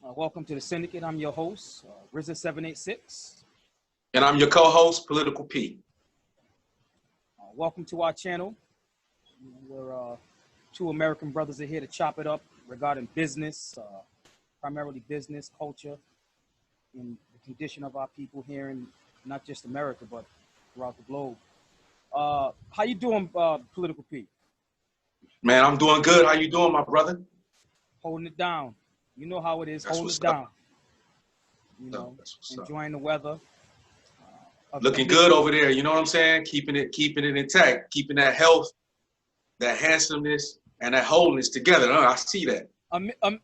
Welcome to the Syndicate. I'm your host, RZA786. And I'm your co-host, Political P. Welcome to our channel. We're two American brothers are here to chop it up regarding business, primarily business, culture, and the condition of our people here in not just America, but throughout the globe. How you doing, Political P? Man, I'm doing good. How you doing, my brother? Holding it down. You know how it is, That's holding it up. down. You know, enjoying the weather. Looking good over there, you know what I'm saying? Keeping it intact, keeping that health, that handsomeness, and that wholeness together. I see that.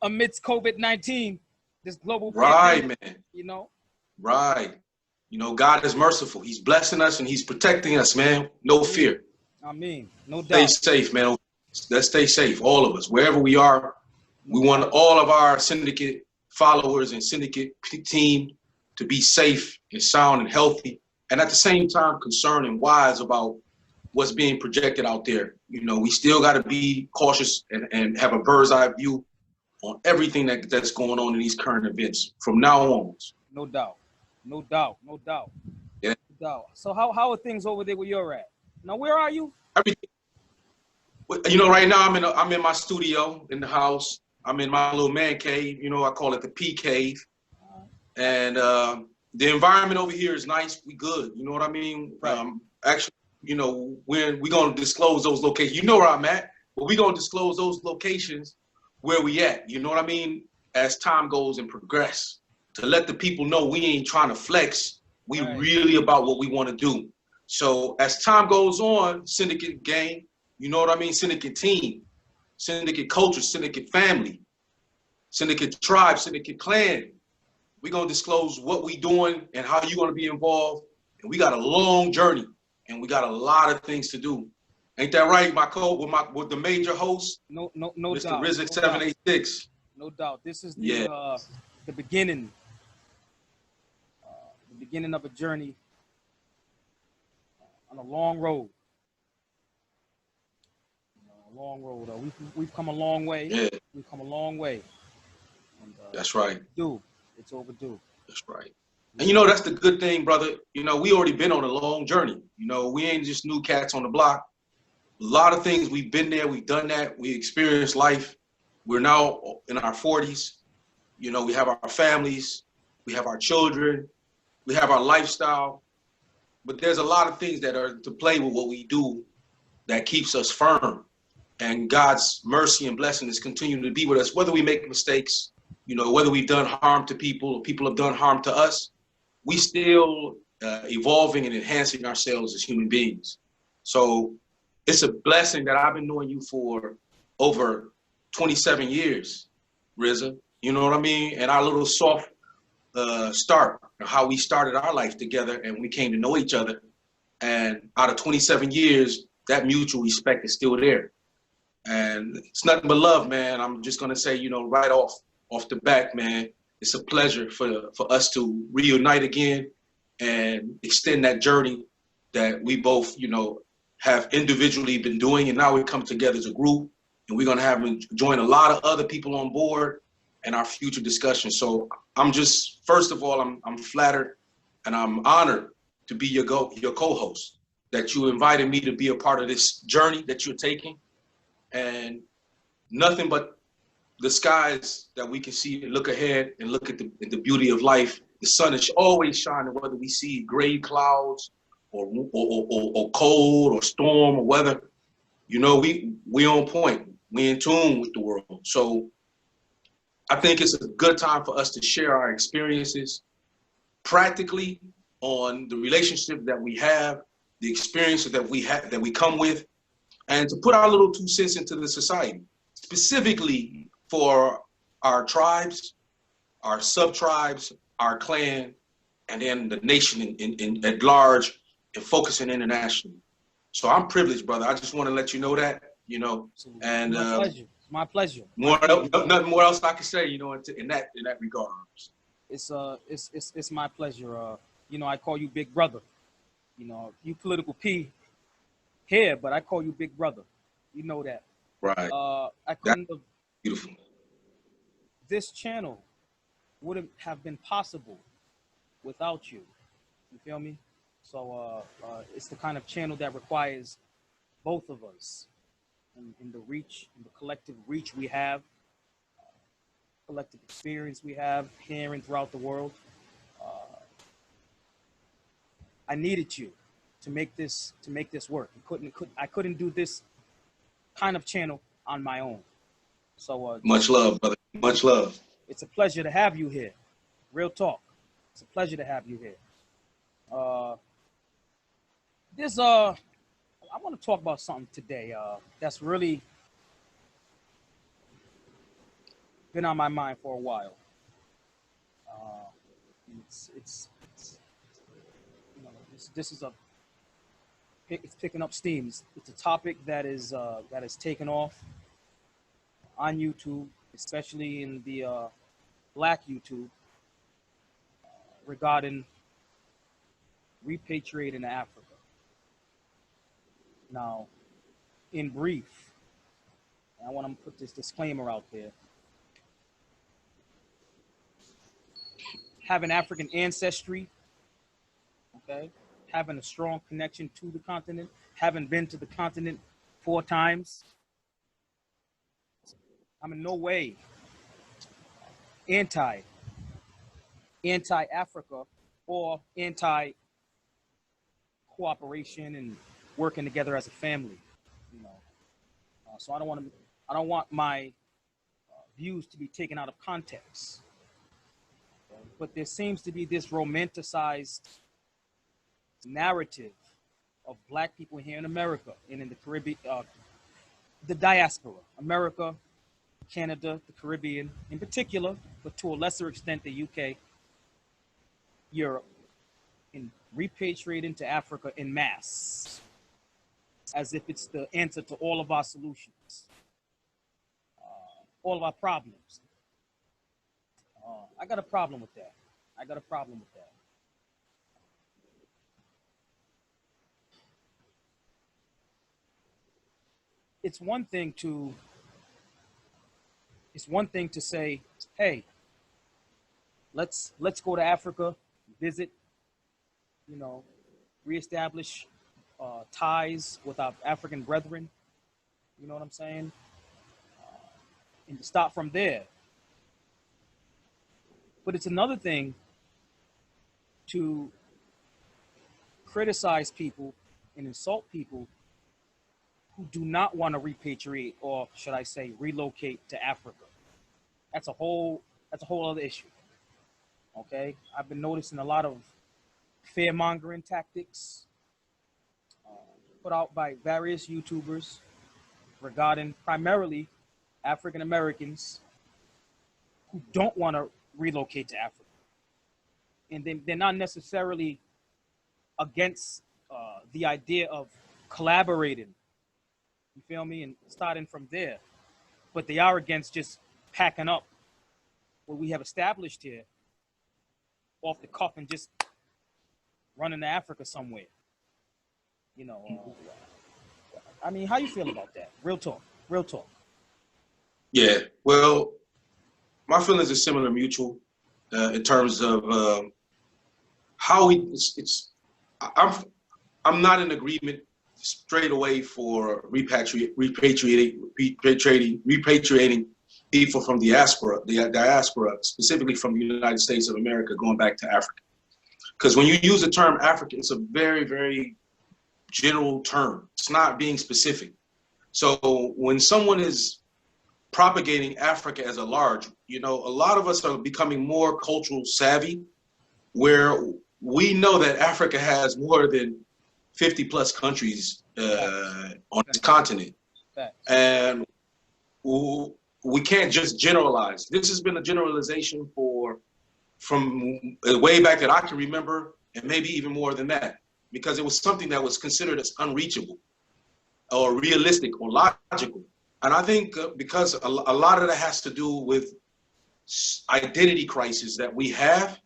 Amidst COVID-19, this global pandemic, man. You know? Right. You know, God is merciful. He's blessing us and he's protecting us, man. No fear. I mean, no doubt. Stay safe, man. Let's stay safe, all of us. Wherever we are, we want all of our syndicate followers and syndicate team to be safe and sound and healthy. And at the same time, concerned and wise about what's being projected out there. You know, we still got to be cautious and have a bird's eye view on everything that's going on in these current events from now onwards. No doubt. No doubt. No doubt. Yeah. No doubt. So how are things over there where you're at? Now, where are you? Everything. You know, right now I'm in my studio in the house. I'm in my little man cave. You know, I call it the P cave. And the environment over here is nice. We good. You know what I mean? Right. Actually, you know, we're going to disclose those locations. You know where I'm at, but we're going to disclose those locations where we at. You know what I mean? As time goes and progress, to let the people know we ain't trying to flex. We really about what we want to do. So as time goes on, syndicate gang, you know what I mean? Syndicate team, syndicate culture, syndicate family, syndicate tribe, syndicate clan. We're going to disclose what we doing and how you're going to be involved. And we got a long journey and we got a lot of things to do. Ain't that right, my with the major host? No Mr. doubt. RZA786. No doubt. This is the beginning. The beginning of a journey on a long road. A long road. We've come a long way. Yeah. We've come a long way. And, that's right. It's overdue. That's right. And you know, that's the good thing, brother. You know, we already been on a long journey. You know, we ain't just new cats on the block. A lot of things, we've been there, we've done that, we experienced life. We're now in our 40s. You know, we have our families, we have our children, we have our lifestyle. But there's a lot of things that are to play with what we do that keeps us firm. And God's mercy and blessing is continuing to be with us, whether we make mistakes, you know, whether we've done harm to people or people have done harm to us, we still evolving and enhancing ourselves as human beings. So it's a blessing that I've been knowing you for over 27 years, RZA. You know what I mean? And our little soft start, how we started our life together and we came to know each other. And out of 27 years, that mutual respect is still there. And it's nothing but love, man. I'm just going to say, you know, right off the bat, man, it's a pleasure for us to reunite again and extend that journey that we both, you know, have individually been doing. And now we come together as a group and we're going to join a lot of other people on board in our future discussions. So I'm just, first of all, I'm flattered and I'm honored to be your co-host, that you invited me to be a part of this journey that you're taking. And nothing but the skies that we can see and look ahead and look at the beauty of life. The sun is always shining, whether we see gray clouds or cold or storm or weather. You know, we on point. We in tune with the world. So I think it's a good time for us to share our experiences practically on the relationship that we have, the experiences that we have, that we come with, and to put our little 2 cents into the society, specifically for our tribes, our sub-tribes, our clan, and then the nation at large, and focusing internationally. So I'm privileged, brother. I just want to let you know that, you know, and my pleasure. Nothing more else I can say, you know, in that regard. It's my pleasure. You know, I call you Big Brother. You know, you Political P here, but I call you Big Brother. You know that. Right. I couldn't have. Beautiful. This channel wouldn't have been possible without you. You feel me? So it's the kind of channel that requires both of us in the reach, in the collective reach we have, collective experience we have here and throughout the world. I needed you to make this work. I couldn't do this kind of channel on my own. So much love, brother. Much love. It's a pleasure to have you here. Real talk. It's a pleasure to have you here. I want to talk about something today that's really been on my mind for a while. It's you know, this is it's picking up steam. It's a topic that is taken off on YouTube, especially in the Black YouTube, regarding repatriating to Africa. Now, in brief, I want to put this disclaimer out there. Having African ancestry, okay, having a strong connection to the continent, having been to the continent 4 times, I'm in no way anti-Africa or anti-cooperation and working together as a family, you know. So I don't want my views to be taken out of context. But there seems to be this romanticized narrative of Black people here in America and in the Caribbean, the diaspora, America, Canada, the Caribbean in particular, but to a lesser extent, the UK, Europe, in repatriating to Africa en masse, as if it's the answer to all of our solutions, all of our problems. I got a problem with that. It's one thing to say, hey, let's go to Africa, visit, you know, reestablish ties with our African brethren. You know what I'm saying? And to stop from there. But it's another thing to criticize people and insult people who do not want to repatriate, or should I say relocate to Africa. That's a whole other issue. Okay? I've been noticing a lot of fear-mongering tactics put out by various YouTubers regarding primarily African Americans who don't want to relocate to Africa. And they're not necessarily against the idea of collaborating, you feel me, and starting from there. But they are against just packing up what we have established here off the cuff and just running to Africa somewhere. You know, I mean, how you feel about that? Real talk. Yeah, well, my feelings are similar, mutual, in terms of how I'm not in agreement straight away for repatriating people from the diaspora, specifically from the United States of America, going back to Africa. Because when you use the term Africa, it's a very, very general term. It's not being specific. So when someone is propagating Africa as a large, you know, a lot of us are becoming more cultural savvy, where we know that Africa has more than 50 plus countries on this continent. And we can't just generalize. This has been a generalization from way back that I can remember, and maybe even more than that, because it was something that was considered as unreachable or realistic or logical. And I think because a lot of that has to do with identity crisis that we have,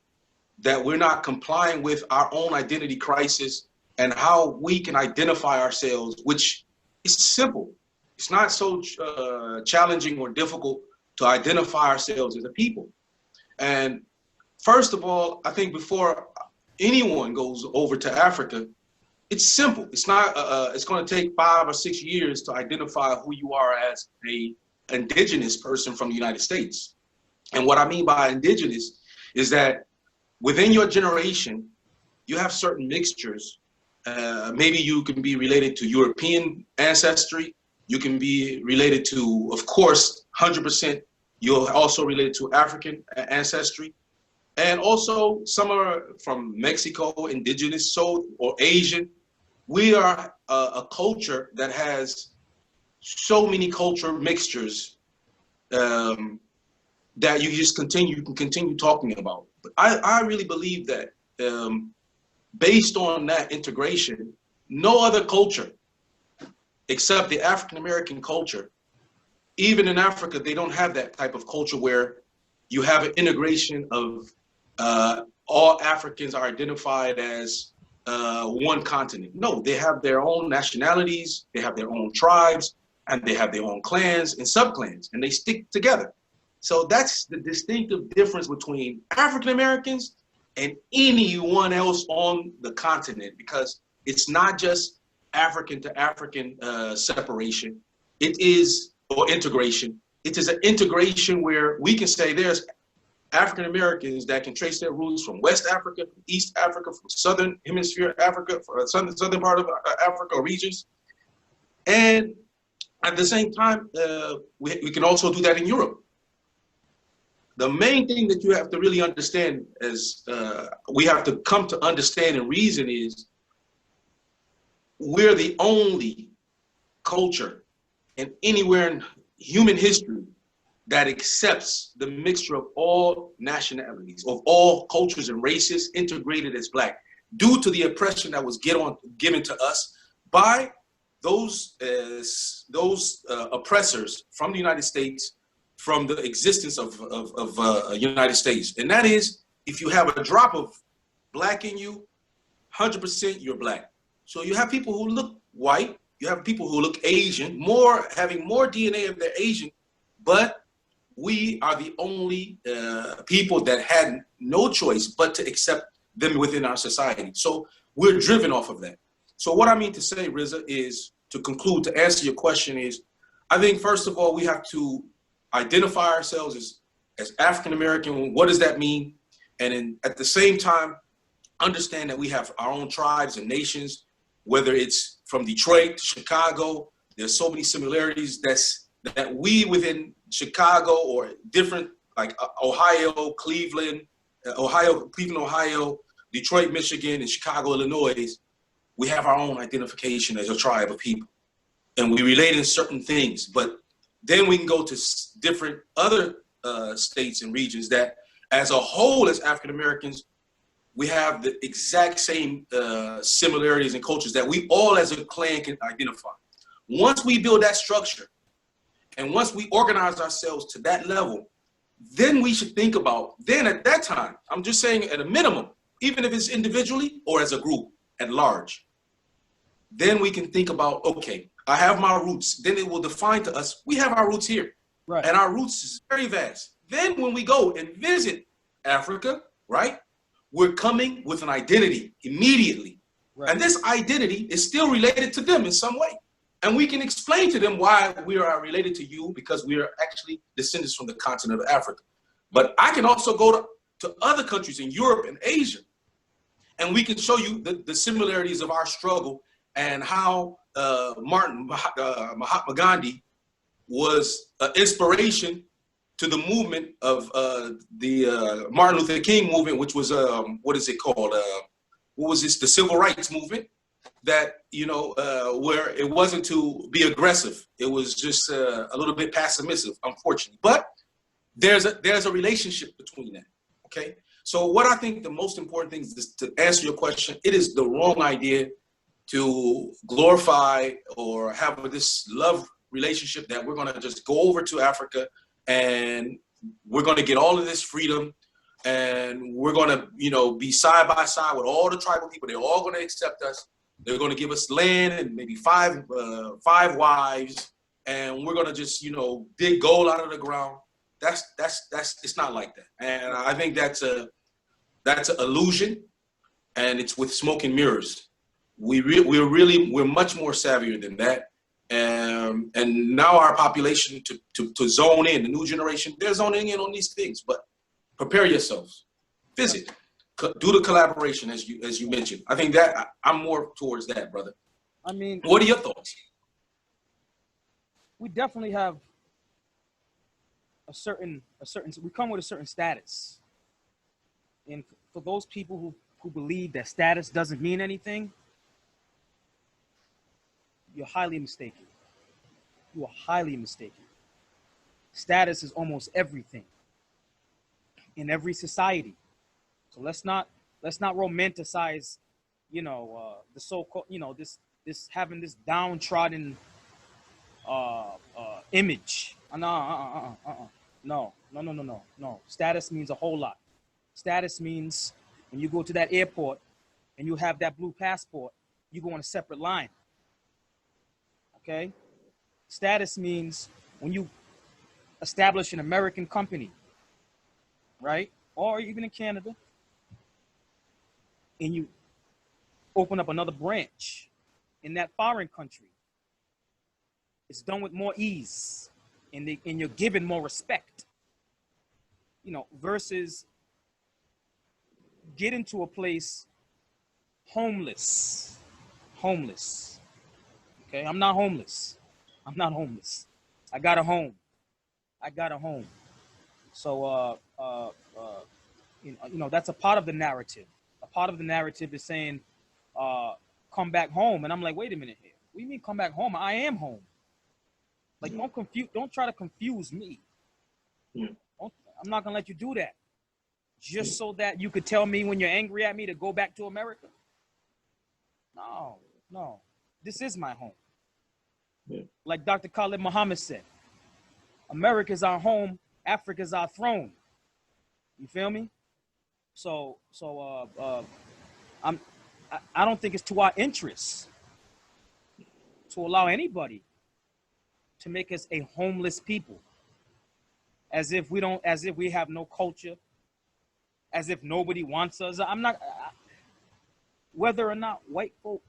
that we're not complying with our own identity crisis and how we can identify ourselves, which is simple. It's not so challenging or difficult to identify ourselves as a people. And first of all, I think before anyone goes over to Africa, it's simple. It's not. It's going to take 5 or 6 years to identify who you are as a indigenous person from the United States. And what I mean by indigenous is that within your generation, you have certain mixtures. Maybe you can be related to European ancestry. You can be related to, of course, 100%. You're also related to African ancestry. And also some are from Mexico, indigenous, so, or Asian. We are a culture that has so many culture mixtures that you can continue talking about. But I really believe that based on that integration, no other culture except the African American culture, even in Africa, they don't have that type of culture where you have an integration of all Africans are identified as one continent. No, they have their own nationalities, they have their own tribes, and they have their own clans and subclans, and they stick together. So that's the distinctive difference between African Americans and anyone else on the continent, because it's not just African to African separation. It is, or integration. It is an integration where we can say there's African Americans that can trace their roots from West Africa, from East Africa, from Southern Hemisphere Africa, from southern part of Africa regions. And at the same time, we can also do that in Europe. The main thing that you have to really understand, as we have to come to understand and reason, is we're the only culture in anywhere in human history that accepts the mixture of all nationalities, of all cultures and races integrated as Black, due to the oppression that was given to us by those oppressors from the United States, from the existence of United States. And that is, if you have a drop of Black in you, 100% you're Black. So you have people who look white, you have people who look Asian, having more DNA of their Asian, but we are the only people that had no choice but to accept them within our society. So we're driven off of that. So what I mean to say, Riza, is, to conclude, to answer your question, is I think first of all, we have to identify ourselves as African American. What does that mean? And at the same time, understand that we have our own tribes and nations, whether it's from Detroit to Chicago. There's so many similarities that we within Chicago, or different, like Ohio, Cleveland, Ohio, Detroit, Michigan, and Chicago, Illinois, we have our own identification as a tribe of people. And we relate in certain things, but then we can go to different other states and regions that, as a whole, as African Americans, we have the exact same similarities and cultures that we all as a clan can identify. Once we build that structure, and once we organize ourselves to that level, then we should think about, then at that time, I'm just saying at a minimum, even if it's individually or as a group at large, then we can think about, okay, I have my roots. Then it will define to us, we have our roots here. Right. And our roots is very vast. Then when we go and visit Africa, right, we're coming with an identity immediately. Right. And this identity is still related to them in some way. And we can explain to them why we are related to you, because we are actually descendants from the continent of Africa. But I can also go to other countries in Europe and Asia, and we can show you the similarities of our struggle and how Mahatma Gandhi was an inspiration to the movement of the Martin Luther King movement, which was, what is it called? What was this? The Civil Rights Movement. That, you know, where it wasn't to be aggressive. It was just a little bit passive, unfortunately. But there's a relationship between that, okay? So what I think the most important thing is, to answer your question, it is the wrong idea to glorify or have this love relationship that we're gonna just go over to Africa and we're gonna get all of this freedom and we're gonna, you know, be side by side with all the tribal people. They're all gonna accept us. They're going to give us land and maybe five wives, and we're going to just, you know, dig gold out of the ground. it's not like that. And I think that's an illusion, and it's with smoke and mirrors. We're much more savvier than that. And now our population to zone in, the new generation, they're zoning in on these things. But prepare yourselves, visit, do the collaboration as you mentioned. I think that I'm more towards that, brother. I mean, what are your thoughts? We definitely have we come with a certain status, and for those people who believe that status doesn't mean anything, you're highly mistaken. You are highly mistaken. Status is almost everything in every society. So let's not romanticize, the so-called, this having this downtrodden image. No. Status means a whole lot. Status means when you go to that airport and you have that blue passport, you go on a separate line. Okay? Status means when you establish an American company, right? Or even in Canada, and you open up another branch in that foreign country, it's done with more ease, and you're given more respect, versus get into a place homeless. Okay, I'm not homeless. I got a home. So that's a part of the narrative. A part of the narrative is saying, come back home. And I'm like, wait a minute here. What do you mean come back home? I am home. Like, don't try to confuse me. Yeah. I'm not gonna let you do that. Just so that you could tell me when you're angry at me to go back to America. No. This is my home. Yeah. Like Dr. Khalid Muhammad said, America is our home, Africa is our throne. You feel me? So I don't think it's to our interest to allow anybody to make us a homeless people, as if we have no culture, as if nobody wants us. Whether or not white folk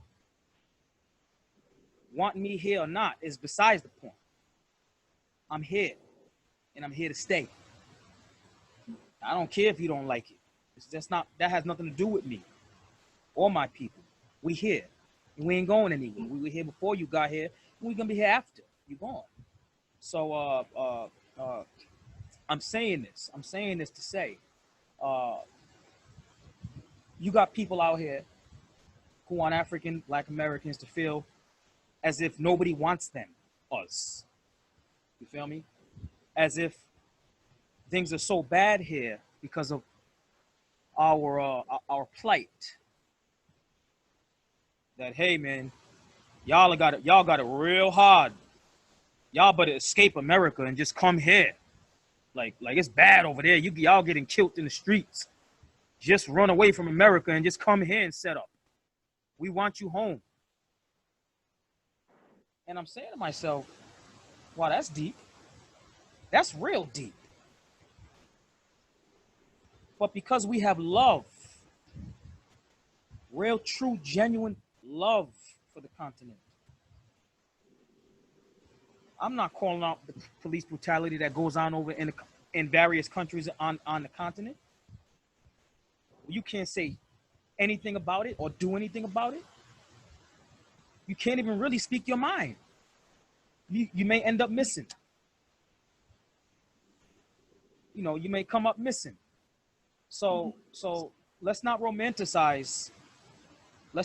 want me here or not is besides the point. I'm here, and I'm here to stay. I don't care if you don't like it. That has nothing to do with me or my people. We here, and we ain't going anywhere. We were here before you got here, and we're gonna be here after you gone. So I'm saying this to say, you got people out here who want Black Americans to feel as if nobody wants us. You feel me? As if things are so bad here because of our plight. That, hey man, y'all got it real hard. Y'all better escape America and just come here. Like it's bad over there. Y'all getting killed in the streets. Just run away from America and just come here and set up. We want you home. And I'm saying to myself, wow, that's deep. That's real deep. But because we have love, real, true, genuine love for the continent, I'm not calling out the police brutality that goes on over in various countries on the continent. You can't say anything about it or do anything about it. You can't even really speak your mind. You may end up missing. You may come up missing. So let's not romanticize the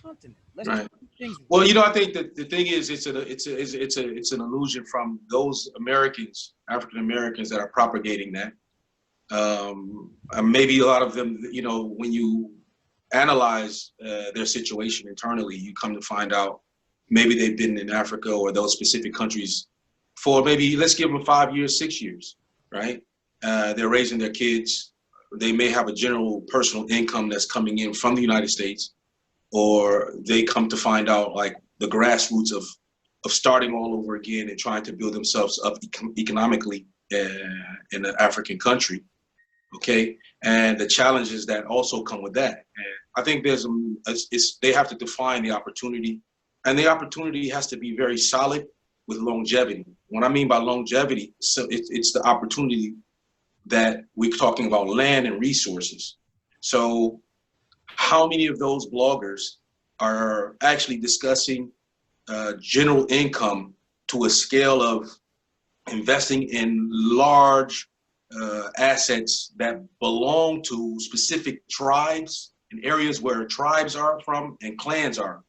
continent. Let's right. do things. Well, I think that the thing is, it's an illusion from those Americans, African Americans, that are propagating that. Maybe a lot of them, when you analyze their situation internally, you come to find out maybe they've been in Africa or those specific countries for maybe, let's give them 5 years, 6 years, right? They're raising their kids. They may have a general personal income that's coming in from the United States, or they come to find out like the grassroots of of starting all over again and trying to build themselves up economically in an African country, okay? And the challenges that also come with that. And I think they have to define the opportunity, and the opportunity has to be very solid with longevity. What I mean by longevity, so it's the opportunity that we're talking about, land and resources. So how many of those bloggers are actually discussing general income to a scale of investing in large assets that belong to specific tribes and areas where tribes are from and clans are?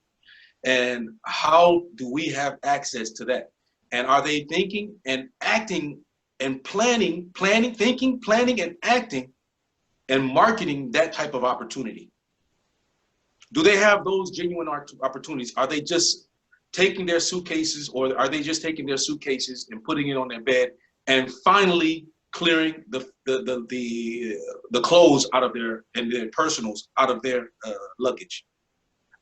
And how do we have access to that? And are they thinking and acting and planning and acting and marketing that type of opportunity? Do they have those genuine opportunities? Are they just taking their suitcases, or are they just taking their suitcases and putting it on their bed and finally clearing the clothes out of their personals out of their luggage?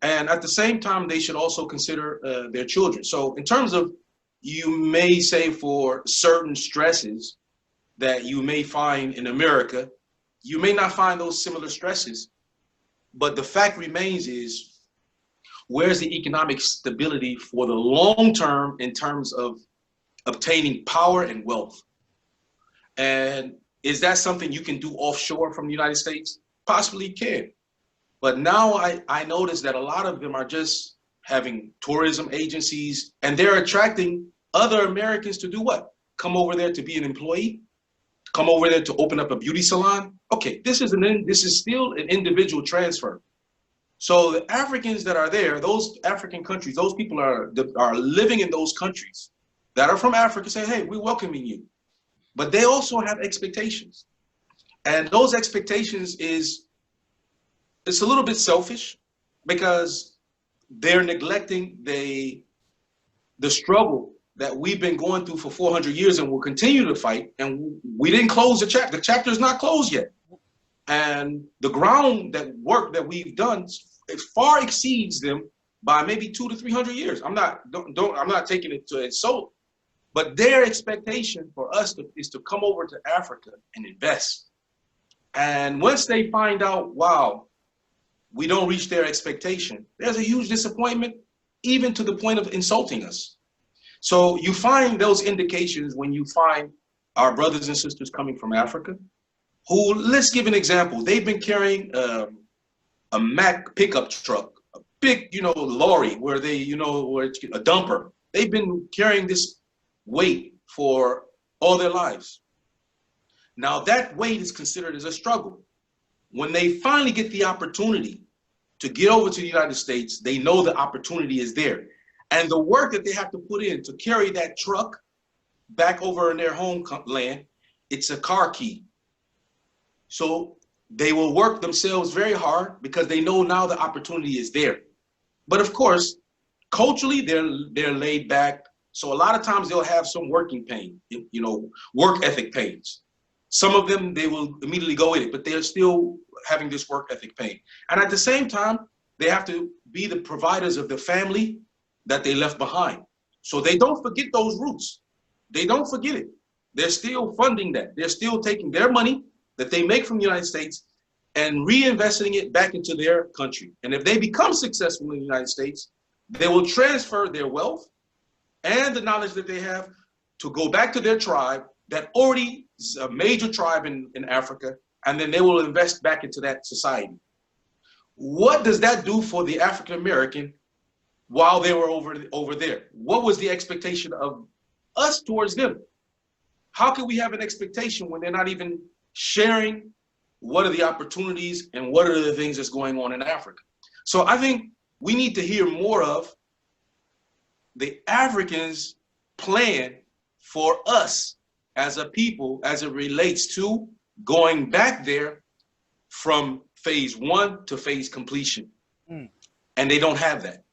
And at the same time, they should also consider their children. So in terms of, you may say for certain stresses that you may find in America, you may not find those similar stresses, but the fact remains is, where's the economic stability for the long term in terms of obtaining power and wealth? And is that something you can do offshore from the United States? Possibly can. But now I notice that a lot of them are just having tourism agencies, and they're attracting other Americans to do what? Come over there to be an employee? Come over there to open up a beauty salon? Okay, this is still an individual transfer. So the Africans that are there, those African countries, those people are living in those countries that are from Africa, say, hey, we're welcoming you. But they also have expectations. And those expectations it's a little bit selfish, because they're neglecting the struggle that we've been going through for 400 years and will continue to fight. And we didn't close the chapter. The chapter's not closed yet. And the ground work that we've done, it far exceeds them by maybe 200 to 300 years. I'm not taking it to insult, but their expectation for us is to come over to Africa and invest. And once they find out, wow, we don't reach their expectation, there's a huge disappointment, even to the point of insulting us. So you find those indications when you find our brothers and sisters coming from Africa, who, let's give an example. They've been carrying a Mack pickup truck, a big, lorry, where where it's a dumper. They've been carrying this weight for all their lives. Now that weight is considered as a struggle. When they finally get the opportunity to get over to the United States, they know the opportunity is there. And the work that they have to put in to carry that truck back over in their homeland, it's a car key. So they will work themselves very hard because they know now the opportunity is there. But of course, culturally, they're laid back. So a lot of times they'll have some working pain, work ethic pains. Some of them, they will immediately go in it, but they're still having this work ethic pain. And at the same time, they have to be the providers of the family that they left behind. So they don't forget those roots. They don't forget it. They're still funding that. They're still taking their money that they make from the United States and reinvesting it back into their country. And if they become successful in the United States, they will transfer their wealth and the knowledge that they have to go back to their tribe that already is a major tribe in Africa, and then they will invest back into that society. What does that do for the African American while they were over there? What was the expectation of us towards them? How can we have an expectation when they're not even sharing what are the opportunities and what are the things that's going on in Africa? So I think we need to hear more of the Africans' plan for us as a people as it relates to going back there from phase 1 to phase completion. And they don't have that.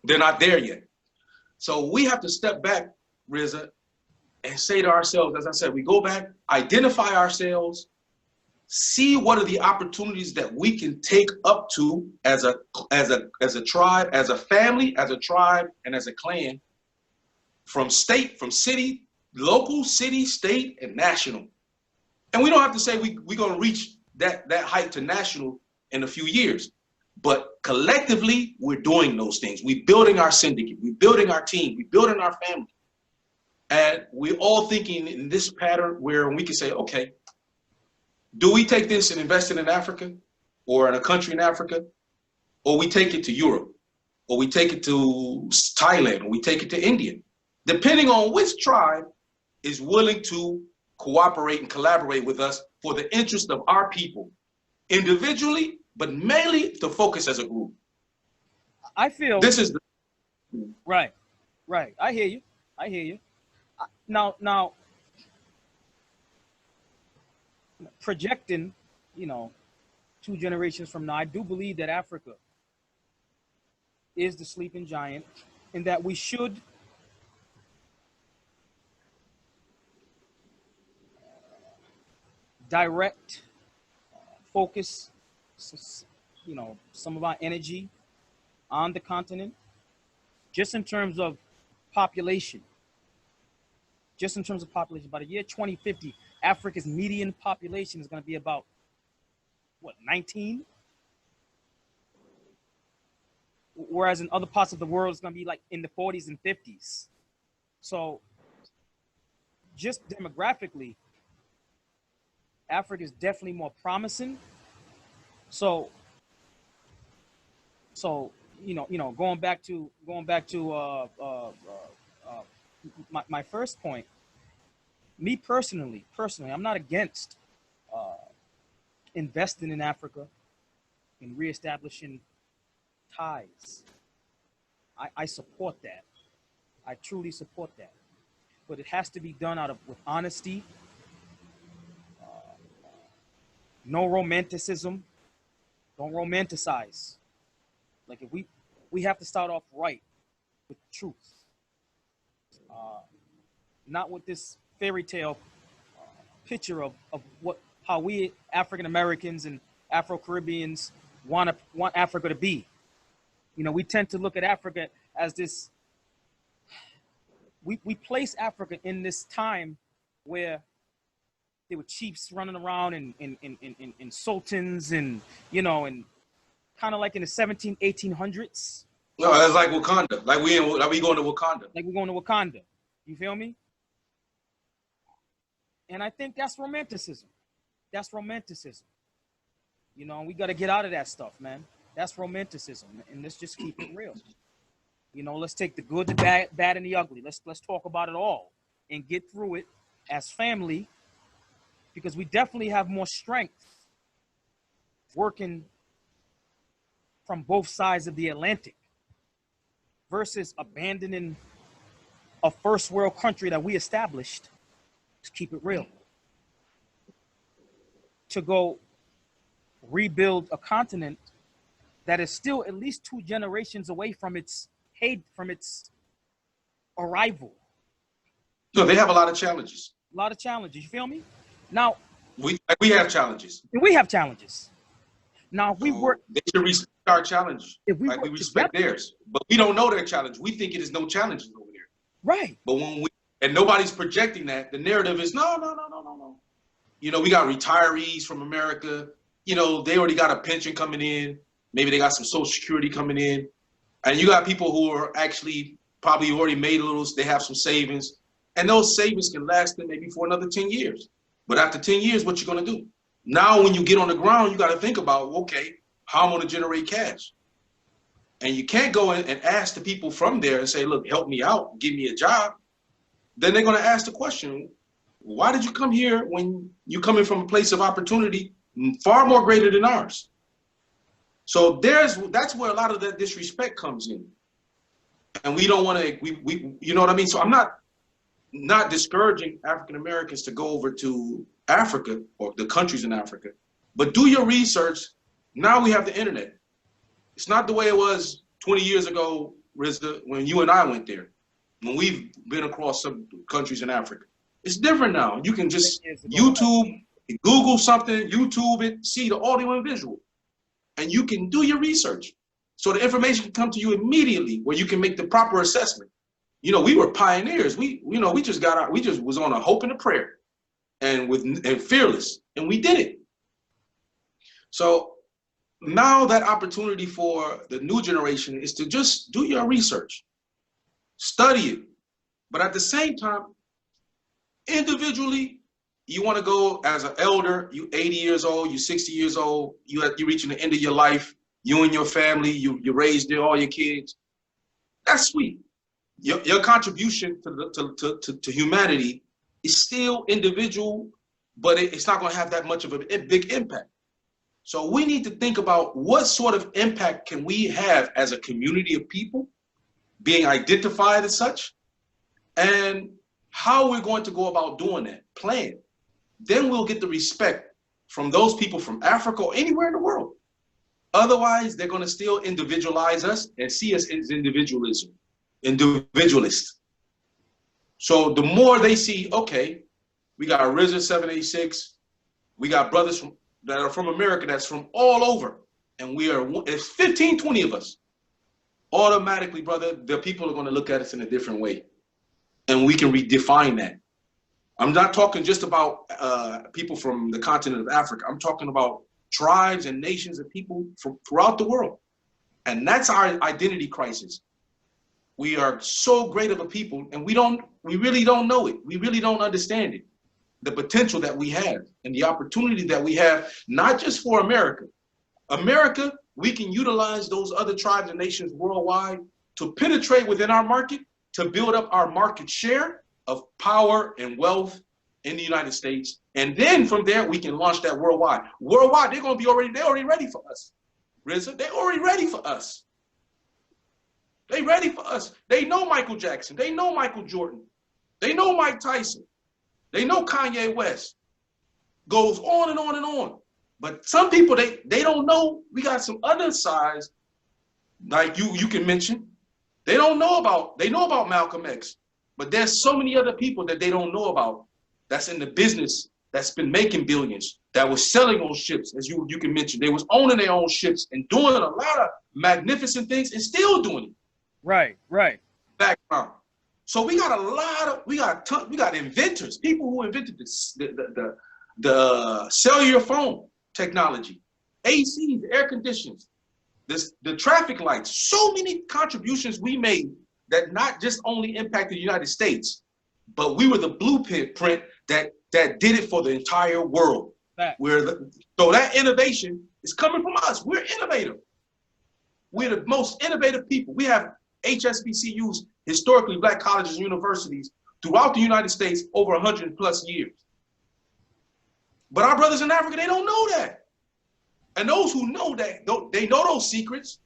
They're not there yet. So we have to step back, Rizza, and say to ourselves, as I said, we go back, identify ourselves, see what are the opportunities that we can take up to as a tribe, as a family, as a tribe, and as a clan, from city, local, city, state, and national. And we don't have to say we're going to reach that height to national in a few years. But collectively, we're doing those things. We're building our syndicate. We're building our team. We're building our family. And we're all thinking in this pattern where we can say, okay, do we take this and invest it in Africa or in a country in Africa? Or we take it to Europe? Or we take it to Thailand? Or we take it to India? Depending on which tribe is willing to cooperate and collaborate with us for the interest of our people, individually, but mainly to focus as a group. I feel this is the right. I hear you. Now, projecting, 2 generations from now, I do believe that Africa is the sleeping giant, and that we should direct, focus, some of our energy on the continent, just in terms of population. By the year 2050, Africa's median population is going to be about, 19? Whereas in other parts of the world, it's going to be like in the 40s and 50s. So just demographically, Africa is definitely more promising. So going back to my first point, me personally, I'm not against investing in Africa and reestablishing ties. I support that. I truly support that. But it has to be done with honesty, no romanticism. Don't romanticize. Like, if we have to start off right with truth, not with this fairy tale picture of how we African Americans and Afro Caribbeans want Africa to be. We tend to look at Africa as this. We place Africa in this time where there were chiefs running around and sultans and and kind of like in the 1800s. No, that's like Wakanda. Like we going to Wakanda. Like we're going to Wakanda. You feel me? And I think that's romanticism. We got to get out of that stuff, man. That's romanticism, and let's just keep it real. Let's take the good, the bad, and the ugly. Let's talk about it all and get through it as family, because we definitely have more strength working from both sides of the Atlantic versus abandoning a first world country that we established. Let's keep it real. To go rebuild a continent that is still at least 2 generations away from its arrival. So they have a lot of challenges. You feel me? Now we have challenges. Now, if we work, they should respect our challenge. If we respect theirs, but we don't know their challenge. We think it is no challenges over there. Right. But and nobody's projecting that. The narrative is no. We got retirees from America. They already got a pension coming in. Maybe they got some Social Security coming in. And you got people who are actually probably already made they have some savings. And those savings can last them maybe for another 10 years. But after 10 years, what you going to do? Now, when you get on the ground, you got to think about, okay, how I'm going to generate cash. And you can't go in and ask the people from there and say, look, help me out, give me a job. Then they're going to ask the question, why did you come here when you're coming from a place of opportunity far more greater than ours? So that's where a lot of that disrespect comes in. And we don't want to, you know what I mean? So I'm not discouraging African Americans to go over to Africa or the countries in Africa, but do your research. Now we have the internet. It's not the way it was 20 years ago, Rizda, when you and I went there, when we've been across some countries in Africa. It's different now. You can just YouTube, Google something, YouTube it, see the audio and visual, and you can do your research. So the information can come to you immediately where you can make the proper assessment. You know, we were pioneers. We just got out, we just was on a hope and a prayer and fearless, and we did it. So now that opportunity for the new generation is to just do your research, study it, but at the same time, individually, you want to go as an elder, you 80 years old, you 60 years old, you reaching the end of your life, you and your family, you raised all your kids. That's sweet. Your contribution to humanity is still individual, but it's not going to have that much of a big impact. So we need to think about what sort of impact can we have as a community of people being identified as such, and how we're going to go about doing that, plan. Then we'll get the respect from those people from Africa or anywhere in the world. Otherwise, they're going to still individualize us and see us as individualists. So the more they see, okay, we got RZA 786, we got brothers that are from America that's from all over, and it's 15, 20 of us. Automatically, brother, the people are going to look at us in a different way, and we can redefine that. I'm not talking just about people from the continent of Africa. I'm talking about tribes and nations of people from throughout the world. And that's our identity crisis. We are so great of a people, and we really don't know it. We really don't understand it. The potential that we have and the opportunity that we have, not just for America. America, we can utilize those other tribes and nations worldwide to penetrate within our market, to build up our market share of power and wealth in the United States. And then from there, we can launch that worldwide. Worldwide, they're already ready for us. RZA, they're already ready for us. They ready for us. They know Michael Jackson. They know Michael Jordan. They know Mike Tyson. They know Kanye West. Goes on and on and on. But some people, they don't know. We got some other sides, like you can mention. They know about Malcolm X. But there's so many other people that they don't know about that's in the business, that's been making billions, that was selling on ships, as you can mention. They was owning their own ships and doing a lot of magnificent things and still doing it. Right. Background. So we got inventors, people who invented the cellular phone technology, ACs, air conditioners, the traffic lights. So many contributions we made that not just only impacted the United States, but we were the blueprint that did it for the entire world. So that innovation is coming from us. We're innovative. We're the most innovative people. We have HSBCUs, historically black colleges and universities throughout the United States over 100+ years. But our brothers in Africa, they don't know that. And those who know that, they know those secrets.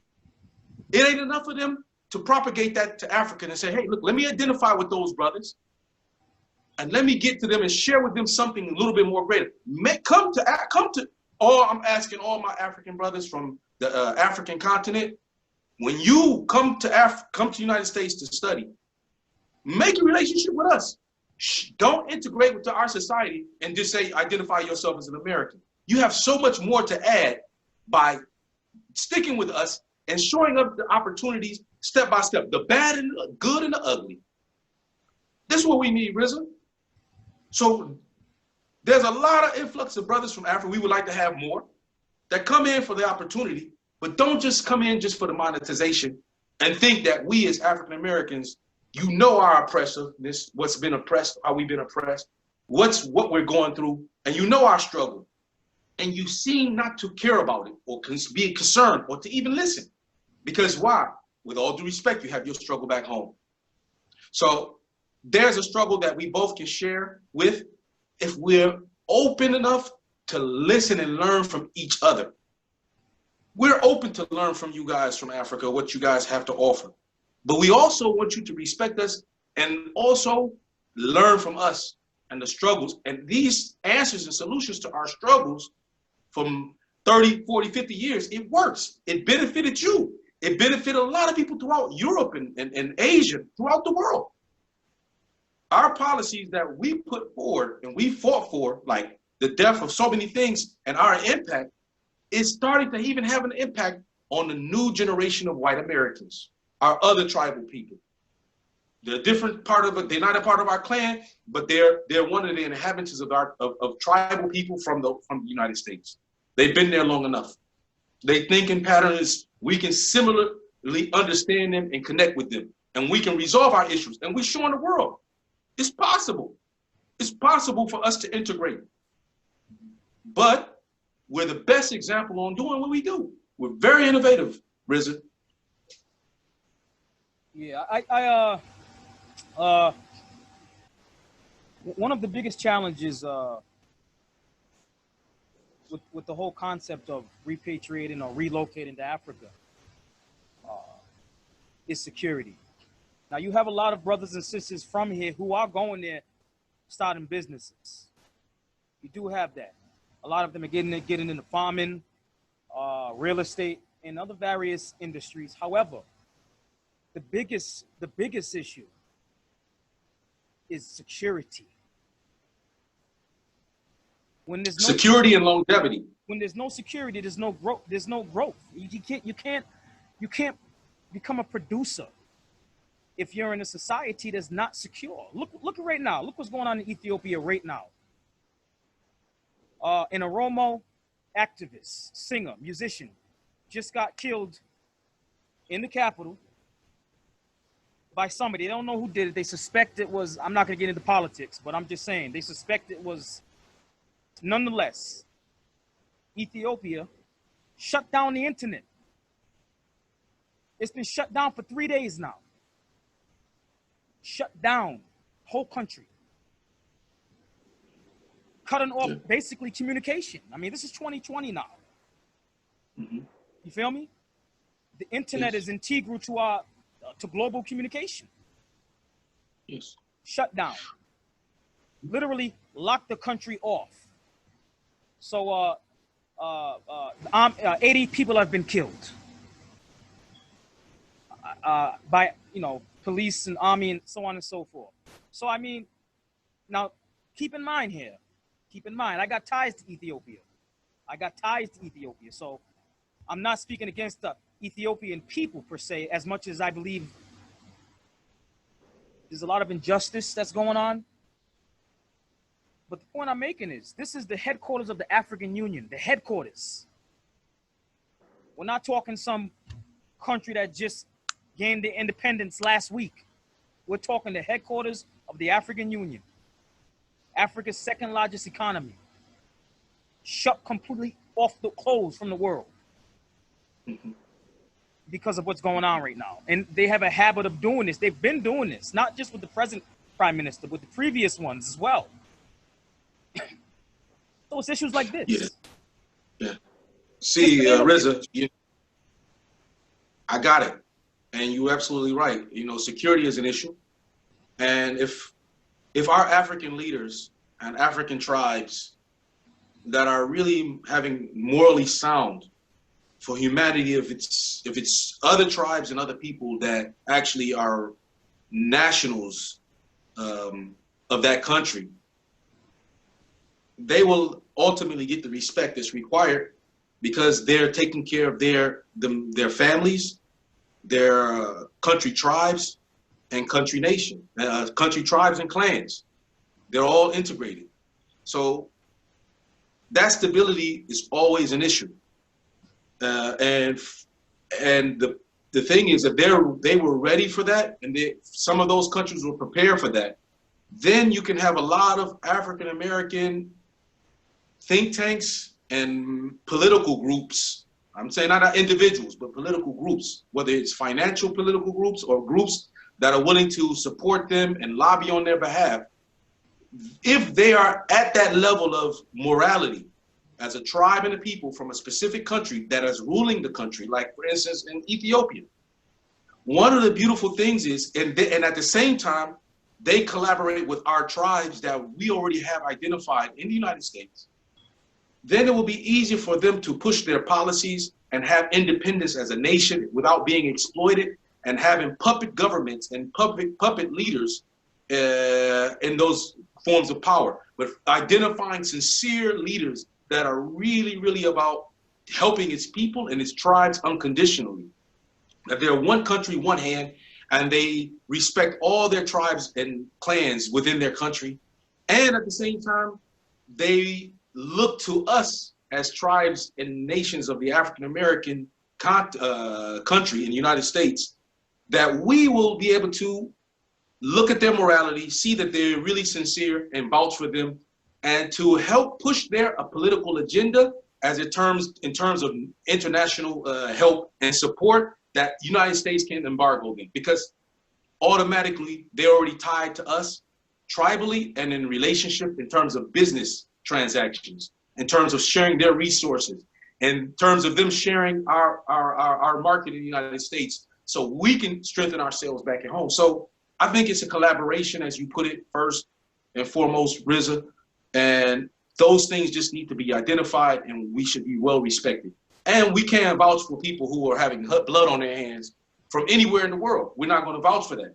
It ain't enough of them to propagate that to Africa and say, hey, look, let me identify with those brothers and let me get to them and share with them something a little bit more greater. I'm asking all my African brothers from the African continent, when you come to the United States to study, make a relationship with us. Don't integrate with our society and just say, identify yourself as an American. You have so much more to add by sticking with us and showing up the opportunities step by step, the bad and the good and the ugly. This is what we need, RZA. So there's a lot of influx of brothers from Africa. We would like to have more that come in for the opportunity, but don't just come in just for the monetization and think that we as African Americans, you know our oppressiveness, what's been oppressed, how we've been oppressed, what we're going through, and you know our struggle. And you seem not to care about it or be concerned or to even listen. Because why? With all due respect, you have your struggle back home. So there's a struggle that we both can share with if we're open enough to listen and learn from each other. We're open to learn from you guys from Africa, what you guys have to offer. But we also want you to respect us and also learn from us and the struggles. And these answers and solutions to our struggles from 30, 40, 50 years, it works. It benefited you. It benefited a lot of people throughout Europe and Asia, throughout the world. Our policies that we put forward and we fought for, like the death of so many things and our impact, is starting to even have an impact on the new generation of white Americans, our other tribal people. They're a different part of it. They're not a part of our clan, but they're one of the inhabitants of tribal people from the United States. They've been there long enough. They thinking patterns, we can similarly understand them and connect with them. And we can resolve our issues. And we're showing the world it's possible. It's possible for us to integrate. But we're the best example on doing what we do. We're very innovative, Rizza. Yeah, one of the biggest challenges with the whole concept of repatriating or relocating to Africa is security. Now, you have a lot of brothers and sisters from here who are going there starting businesses. You do have that. A lot of them are getting into farming, real estate, and other various industries. However, the biggest issue is security. When there's no security and longevity. When there's no security, there's no growth. There's no growth. You can't become a producer if you're in a society that's not secure. Look right now. Look what's going on in Ethiopia right now. An Oromo activist, singer, musician, just got killed in the capital by somebody. They don't know who did it. They suspect it was, I'm not going to get into politics, but I'm just saying, they suspect it was, nonetheless, Ethiopia shut down the internet. It's been shut down for 3 days now. Shut down, whole country. Cutting off basically communication. I mean, this is 2020 now. Mm-hmm. You feel me? The internet is integral to our to global communication. Yes. Shut down. Literally lock the country off. So 80 people have been killed by police and army and so on and so forth. So I mean, now keep in mind here. Keep in mind, I got ties to Ethiopia. So I'm not speaking against the Ethiopian people per se, as much as I believe there's a lot of injustice that's going on. But the point I'm making is, this is the headquarters of the African Union, the headquarters. We're not talking some country that just gained their independence last week. We're talking the headquarters of the African Union. Africa's second largest economy, shut completely off the closed from the world because of what's going on right now. And they have a habit of doing this. They've been doing this, not just with the present prime minister, but the previous ones as well. So it's issues like this. Yeah. See, Rizza, I got it. And you're absolutely right. Security is an issue. And if our African leaders and African tribes that are really having morally sound for humanity, if it's other tribes and other people that actually are nationals of that country, they will ultimately get the respect that's required because they're taking care of their families, their country tribes, and country nation, country tribes and clans. They're all integrated. So that stability is always an issue. And the thing is that they were ready for that, and some of those countries were prepared for that. Then you can have a lot of African American think tanks and political groups. I'm saying not individuals, but political groups, whether it's financial political groups or groups that are willing to support them and lobby on their behalf. If they are at that level of morality as a tribe and a people from a specific country that is ruling the country, like for instance in Ethiopia, one of the beautiful things is, and at the same time, they collaborate with our tribes that we already have identified in the United States, then it will be easier for them to push their policies and have independence as a nation without being exploited and having puppet governments and puppet leaders in those forms of power, but identifying sincere leaders that are really, really about helping its people and its tribes unconditionally. That they're one country, one hand, and they respect all their tribes and clans within their country. And at the same time, they look to us as tribes and nations of the African American country in the United States, that we will be able to look at their morality, see that they're really sincere, and vouch for them, and to help push their political agenda as in terms of international help and support, that United States can embargo them, because automatically they're already tied to us tribally and in relationship in terms of business transactions, in terms of sharing their resources, in terms of them sharing our market in the United States, so we can strengthen ourselves back at home. So I think it's a collaboration, as you put it, first and foremost, RZA, and those things just need to be identified, and we should be well respected. And we can't vouch for people who are having blood on their hands from anywhere in the world. We're not going to vouch for that.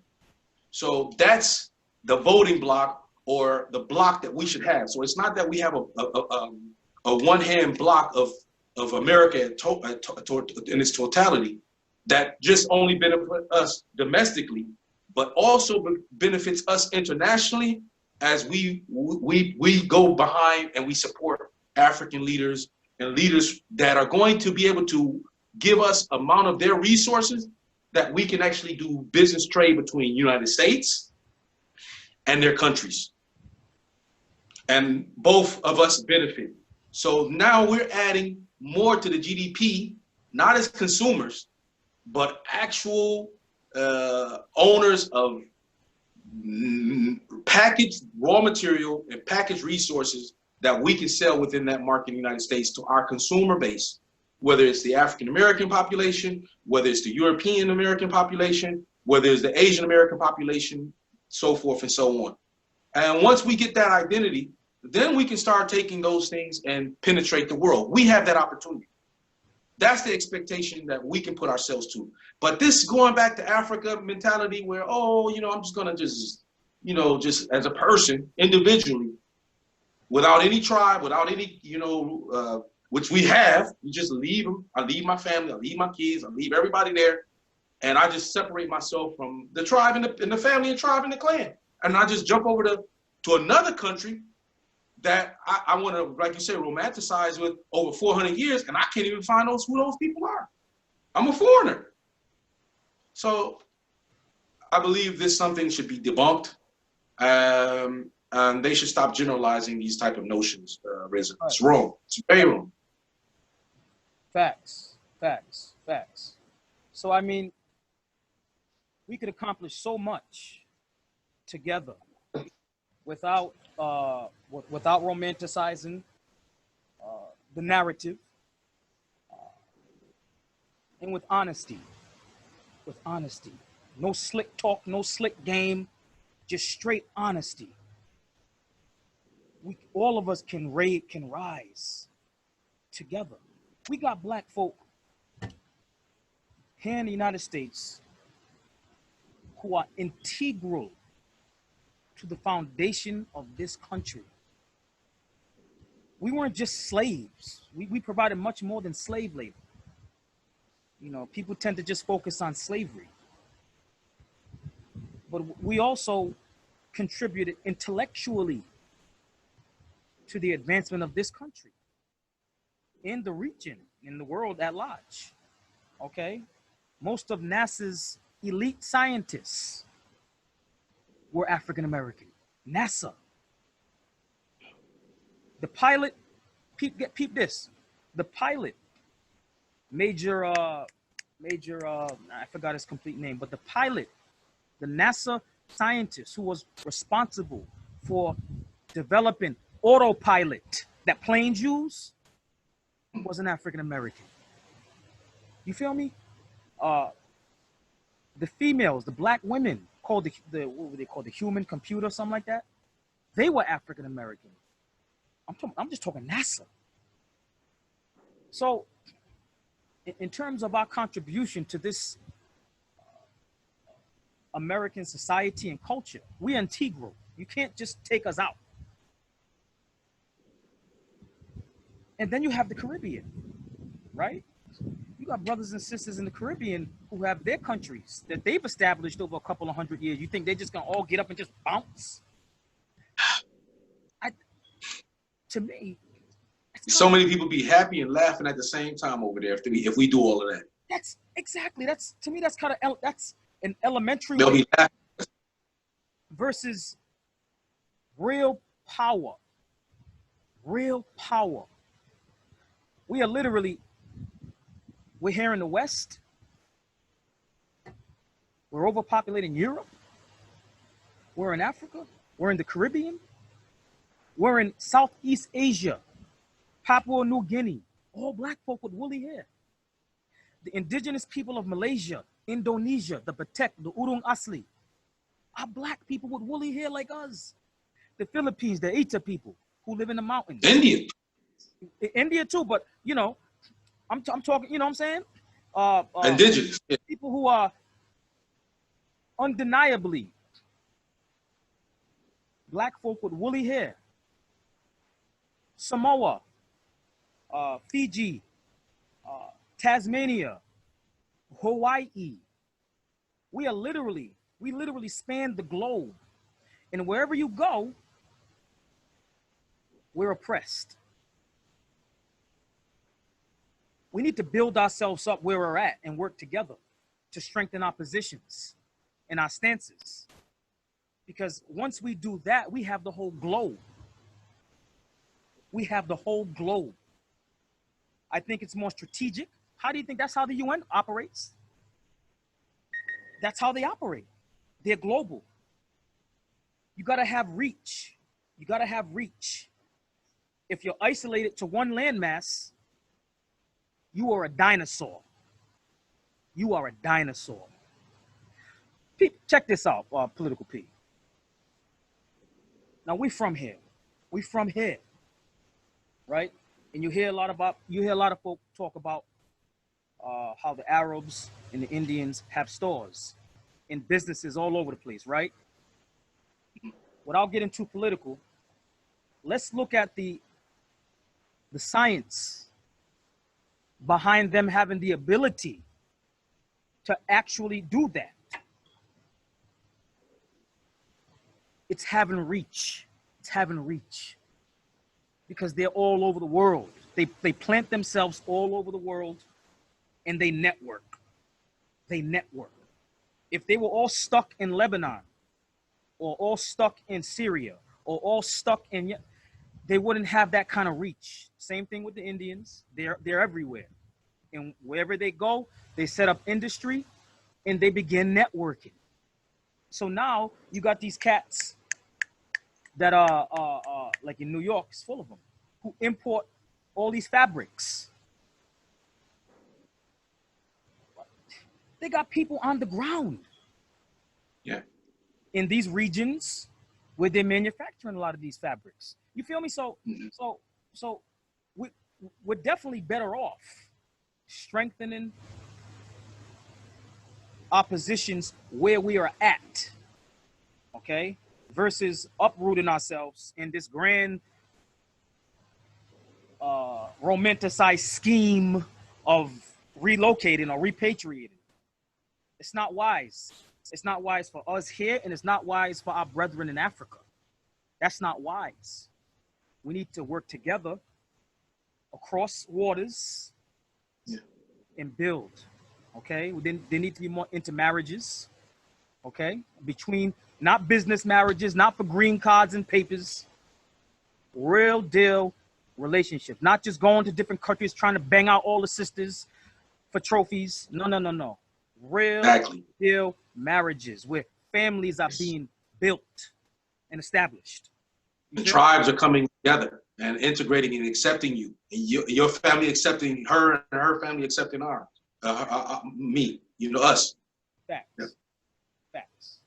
So that's the voting block, or the block that we should have. So it's not that we have a one-hand block of America in its totality that just only benefits us domestically, but also benefits us internationally, as we go behind and we support African leaders and leaders that are going to be able to give us amount of their resources that we can actually do business trade between United States and their countries. And both of us benefit. So now we're adding more to the GDP, not as consumers, but actual owners of packaged raw material and packaged resources that we can sell within that market in the United States to our consumer base, whether it's the African American population, whether it's the European American population, whether it's the Asian American population, so forth and so on. And once we get that identity, then we can start taking those things and penetrate the world. We have that opportunity. That's the expectation that we can put ourselves to. But this going back to Africa mentality where, oh, I'm just gonna just as a person, individually, without any tribe, without any, which we have, you just leave them. I leave my family, I leave my kids, I leave everybody there. And I just separate myself from the tribe and the family and tribe and the clan. And I just jump over to another country that I want to, like you said, romanticize with over 400 years, and I can't even find who those people are. I'm a foreigner. So I believe this something should be debunked, and they should stop generalizing these type of notions, RZA. Right. It's wrong. It's very wrong. Facts. So, I mean, we could accomplish so much together without romanticizing the narrative, and with honesty. No slick talk, no slick game, just straight honesty. All of us can rise together. We got black folk here in the United States who are integral to the foundation of this country. We weren't just slaves. We provided much more than slave labor. People tend to just focus on slavery. But we also contributed intellectually to the advancement of this country, in the region, in the world at large, okay? Most of NASA's elite scientists were African American. NASA. The pilot, peep this. The pilot, Major, I forgot his complete name, but the pilot, the NASA scientist who was responsible for developing autopilot that planes use, was an African American. You feel me? The females, the black women, called what were they called, the human computer, something like that. They were African American. I'm just talking NASA. So, in terms of our contribution to this American society and culture, we're integral. You can't just take us out. And then you have the Caribbean, right? You got brothers and sisters in the Caribbean who have their countries that they've established over a couple of 100 years. You think they're just gonna all get up and just bounce? To me, so many people be happy and laughing at the same time over there if we do all of that. That's exactly. That's to me. That's kind of that's an elementary They'll be laughing. Versus real power. Real power. We are literally. We're here in the West. We're overpopulating Europe. We're in Africa. We're in the Caribbean. We're in Southeast Asia, Papua New Guinea, all black folk with woolly hair. The indigenous people of Malaysia, Indonesia, the Batek, the Urung Asli, are black people with woolly hair like us. The Philippines, the Ita people who live in the mountains. India too, but you know, I'm talking, you know what I'm saying? Indigenous. People who are undeniably black folk with woolly hair. Samoa, Fiji, Tasmania, Hawaii. We literally span the globe. And wherever you go, we're oppressed. We need to build ourselves up where we're at and work together to strengthen our positions and our stances. Because once we do that, we have the whole globe. We have the whole globe. I think it's more strategic. How do you think that's how the UN operates? That's how they operate. They're global. You got to have reach. You got to have reach. If you're isolated to one landmass, you are a dinosaur. You are a dinosaur. Check this out, Political P. Now we from here. We from here. Right? And you hear a lot of folk talk about how the Arabs and the Indians have stores and businesses all over the place, right? Without getting too political, let's look at the science behind them having the ability to actually do that. It's having reach. It's having reach. Because they're all over the world. They plant themselves all over the world and they network. They network. If they were all stuck in Lebanon or all stuck in Syria or all stuck in, they wouldn't have that kind of reach. Same thing with the Indians. They're everywhere. And wherever they go, they set up industry and they begin networking. So now you got these cats that are like in New York, it's full of them, who import all these fabrics. They got people on the ground. Yeah. In these regions where they're manufacturing a lot of these fabrics. You feel me? So we're definitely better off strengthening our positions where we are at. Okay? Versus uprooting ourselves in this grand romanticized scheme of relocating or repatriating. It's not wise. It's not wise for us here, and it's not wise for our brethren in Africa. That's not wise. We need to work together across waters and build. Okay? There need to be more intermarriages. Okay? Between not business marriages, not for green cards and papers, real deal relationships. Not just going to different countries trying to bang out all the sisters for trophies. No. Real deal marriages where families are being built and established. The tribes are coming together and integrating and accepting you. And your family accepting her and her family accepting ours. Me, us. Facts. Yeah. Facts.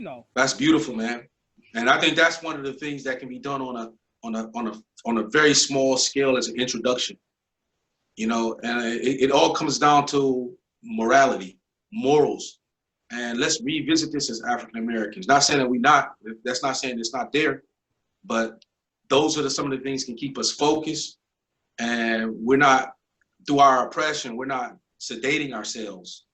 So, that's beautiful, man. And I think that's one of the things that can be done on a very small scale as an introduction. And it all comes down to morality, morals. And let's revisit this as African Americans. Not saying that that's not saying it's not there, but those are some of the things can keep us focused. And we're not, through our oppression, we're not sedating ourselves,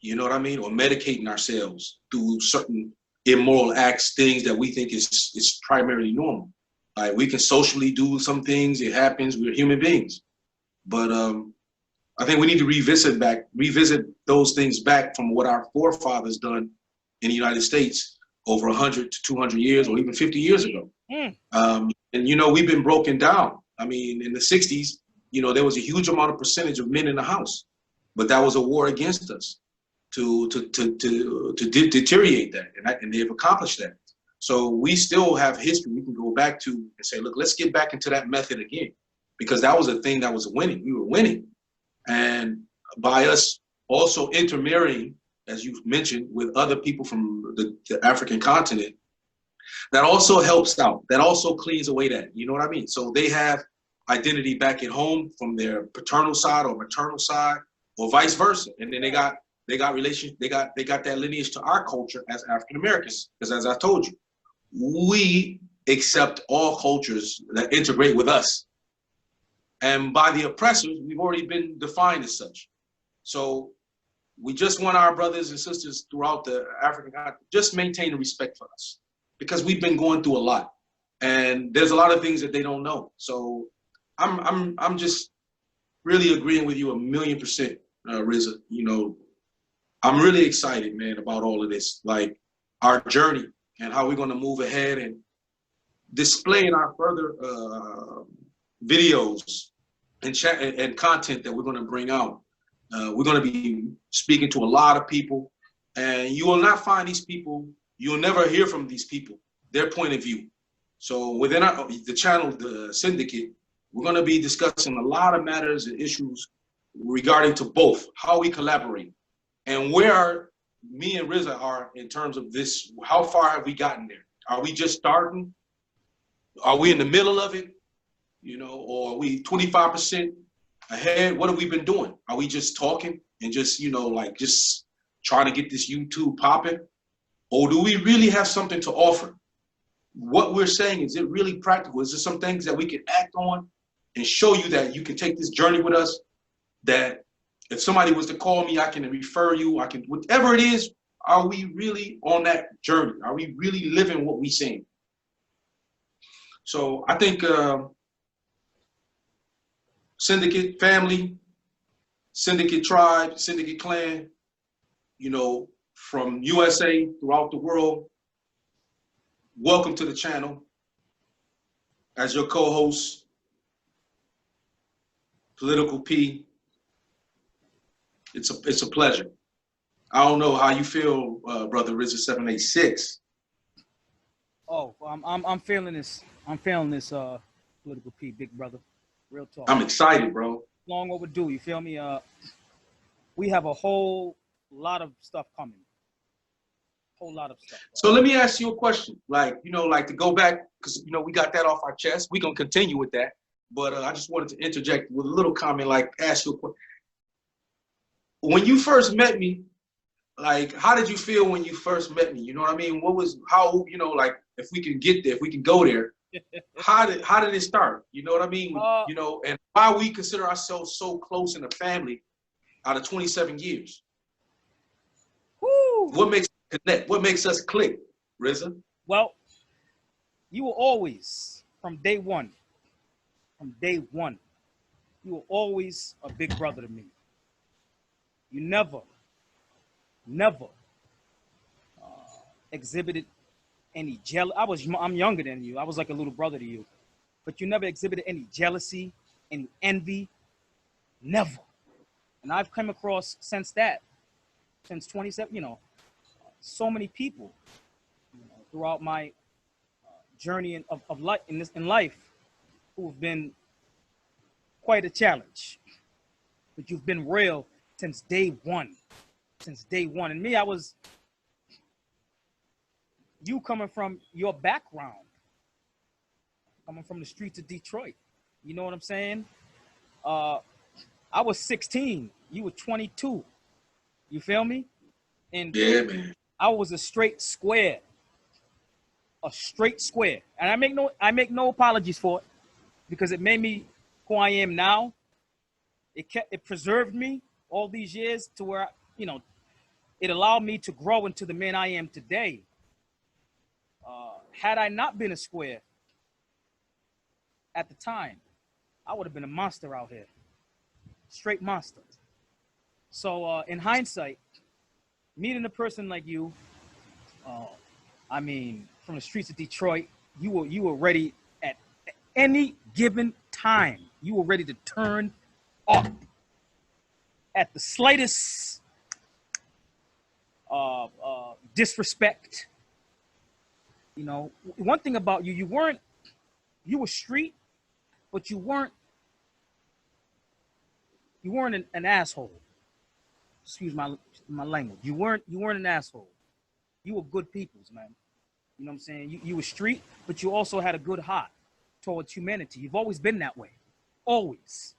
you know what I mean, or medicating ourselves through certain immoral acts, things that we think is primarily normal. Like we can socially do some things, it happens, we're human beings. But I think we need to revisit those things back from what our forefathers done in the United States over 100 to 200 years or even 50 years ago. And, you know, we've been broken down. I mean, in the 60s, you know, there was a huge amount of percentage of men in the house, but that was a war against us to deteriorate that, and they've accomplished that. So we still have history we can go back to and say, look, let's get back into that method again, because that was a thing that was winning. We were winning. And by us also intermarrying, as you mentioned, with other people from the African continent, that also helps out. That also cleans away that, you know what I mean? So they have identity back at home from their paternal side or maternal side, or vice versa. And then they got relations, they got that lineage to our culture as African Americans. Because as I told you, we accept all cultures that integrate with us. And by the oppressors, we've already been defined as such. So we just want our brothers and sisters throughout the African continent just maintain the respect for us, because we've been going through a lot, and there's a lot of things that they don't know. So I'm just really agreeing with you 1,000,000%, RZA. You know, I'm really excited, man, about all of this, like our journey and how we're going to move ahead and displaying our further videos and chat and content that we're going to bring out. We're going to be speaking to a lot of people, and you will not find these people. You'll never hear from these people, their point of view. So within the channel, the Syndicate, we're going to be discussing a lot of matters and issues regarding to both how we collaborate and where me and RZA are in terms of this. How far have we gotten there? Are we just starting? Are we in the middle of it? You know, or are we 25% ahead? What have we been doing? Are we just talking and just, you know, like just trying to get this YouTube popping? Or do we really have something to offer? What we're saying, is it really practical? Is there some things that we can act on and show you that you can take this journey with us? That if somebody was to call me, I can refer you, I can, whatever it is, are we really on that journey? Are we really living what we're saying? So I think Syndicate family, Syndicate tribe, Syndicate clan, you know, from USA throughout the world, welcome to the channel. As your co-host, Political P, it's a pleasure. I don't know how you feel, brother RZA 786. Oh, I'm feeling this. I'm feeling this, Political P, big brother. Real talk. I'm excited, bro. Long overdue. You feel me? We have a whole lot of stuff coming. Whole lot of stuff. So let me ask you a question. Like, you know, like to go back, because, you know, we got that off our chest. We're going to continue with that. But I just wanted to interject with a little comment, like ask you a question. When you first met me, like, how did you feel when you first met me? You know what I mean? How, you know, like, if we can get there, if we can go there, how did it start? You know what I mean? You know, and why we consider ourselves so close in a family out of 27 years. Woo. What makes us connect? What makes us click, RZA? Well, you were always, from day one, you were always a big brother to me. You never exhibited any I'm younger than you. I was like a little brother to you, but you never exhibited any jealousy, any envy, never. And I've come across since 27, you know, so many people, you know, throughout my journey of life in life, who have been quite a challenge. But you've been real since day one. And me, you coming from your background, coming from the streets of Detroit. You know what I'm saying? I was 16, you were 22. You feel me? And yeah, man. I was a straight square. And I make no apologies for it, because it made me who I am now. It preserved me all these years to where, you know, it allowed me to grow into the man I am today. Had I not been a square at the time, I would have been a monster out here, straight monster. So in hindsight, meeting a person like you, I mean, from the streets of Detroit, you were ready at any given time. You were ready to turn up at the slightest disrespect. You know, one thing about you, you were street, but you weren't an asshole. Excuse my language. You weren't an asshole. You were good peoples, man. You know what I'm saying? You were street, but you also had a good heart towards humanity. You've always been that way. Always.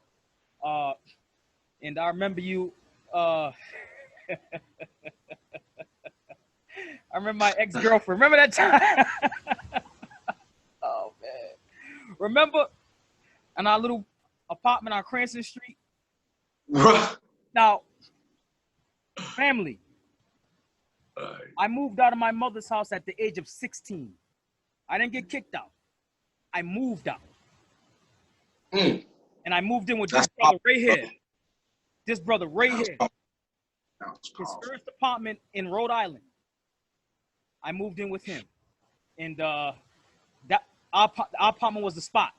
And I remember you, I remember my ex-girlfriend. Remember that time? Oh, man. Remember in our little apartment on Cranston Street? Now, family, I moved out of my mother's house at the age of 16. I didn't get kicked out. I moved out. And I moved in with this brother right here. This brother right here. His first apartment in Rhode Island. I moved in with him. And that our apartment was the spot.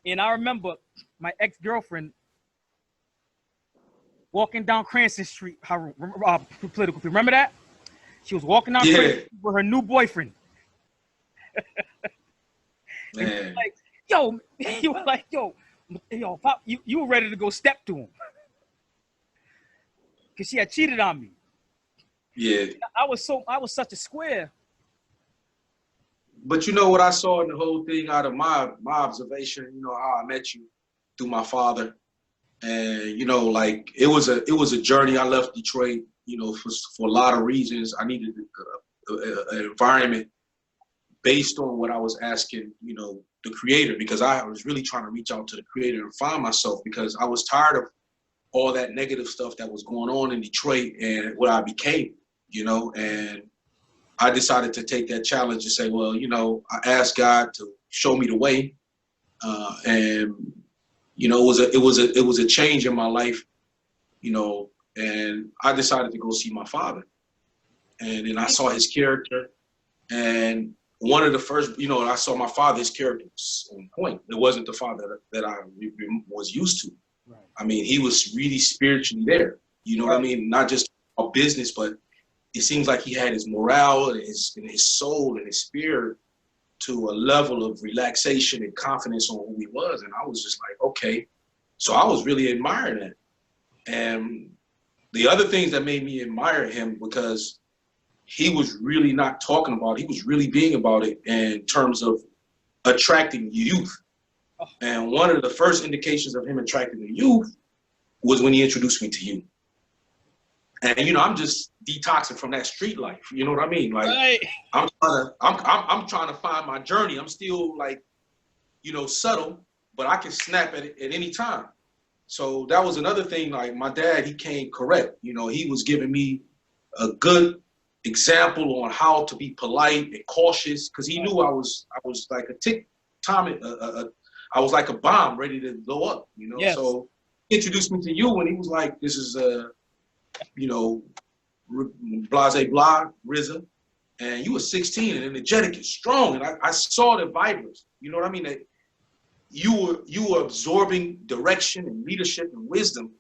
And I remember my ex-girlfriend walking down Cranston Street, political. Remember that? She was walking down Cranston Street with her new boyfriend. Man. Like, yo, you were like, yo, Pop, you were ready to go step to him. Because she had cheated on me. Yeah. I was such a square. But you know what I saw in the whole thing out of my observation, you know, how I met you through my father. And, you know, like it was a journey. I left Detroit, you know, for a lot of reasons. I needed an environment based on what I was asking, you know, the creator, because I was really trying to reach out to the creator and find myself, because I was tired of all that negative stuff that was going on in Detroit and what I became, you know, and I decided to take that challenge and say, well, you know, I asked God to show me the way. And, you know, it was a change in my life, you know, and I decided to go see my father. And then I saw his character, and one of the first, you know, I saw my father's character was on point. It wasn't the father that I was used to. Right. I mean, he was really spiritually there. You know what I mean? Not just a business, but it seems like he had his morale and his soul and his spirit to a level of relaxation and confidence on who he was. And I was just like, okay. So I was really admiring that. And the other things that made me admire him, because he was really not talking about it. He was really being about it in terms of attracting youth. And one of the first indications of him attracting the youth was when he introduced me to you. And, you know, I'm just detoxing from that street life. You know what I mean? Like, right. I'm trying to find my journey. I'm still like, you know, subtle, but I can snap at it at any time. So that was another thing. Like, my dad, he came correct. You know, he was giving me a good example on how to be polite and cautious, because he knew I was like a tick time. I was like a bomb ready to blow up. You know, yes. So he introduced me to you, and he was like, "This is you know, blase blah, RZA, and you were 16 and energetic and strong, and I saw the vibers. You know what I mean? That you were absorbing direction and leadership and wisdom,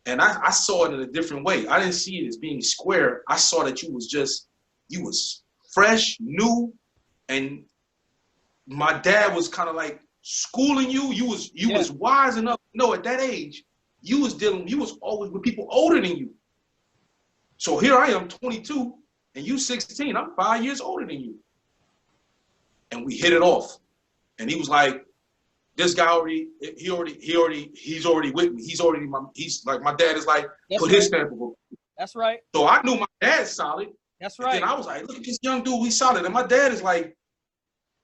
and I saw it in a different way. I didn't see it as being square. I saw that you was fresh, new, and my dad was kind of like schooling you. You was wise enough to know at that age you was always with people older than you. So here I am, 22, and you 16. I'm 5 years older than you. And we hit it off. And he was like, this guy he's already with me. He's like, my dad is like, put his stamp on. That's right. So I knew my dad's solid. That's right. And I was like, look at this young dude, he's solid. And my dad is like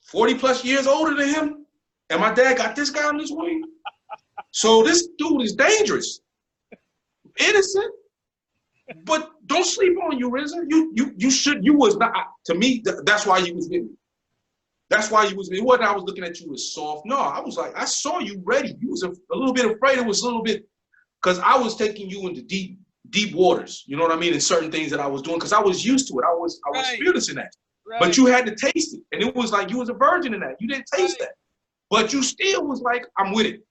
40 plus years older than him. And my dad got this guy on his wing. So this dude is dangerous. innocent. But don't sleep on you, RZA. You was not, to me, that's why you was with me. That's why you was, it wasn't I was looking at you as soft. No, I was like, I saw you ready. You was a little bit afraid. It was a little bit, because I was taking you into deep waters. You know what I mean? And certain things that I was doing, because I was used to it. I was fearless in that. Right. But you had to taste it. And it was like, you was a virgin in that. You didn't taste that. But you still was like, I'm with it.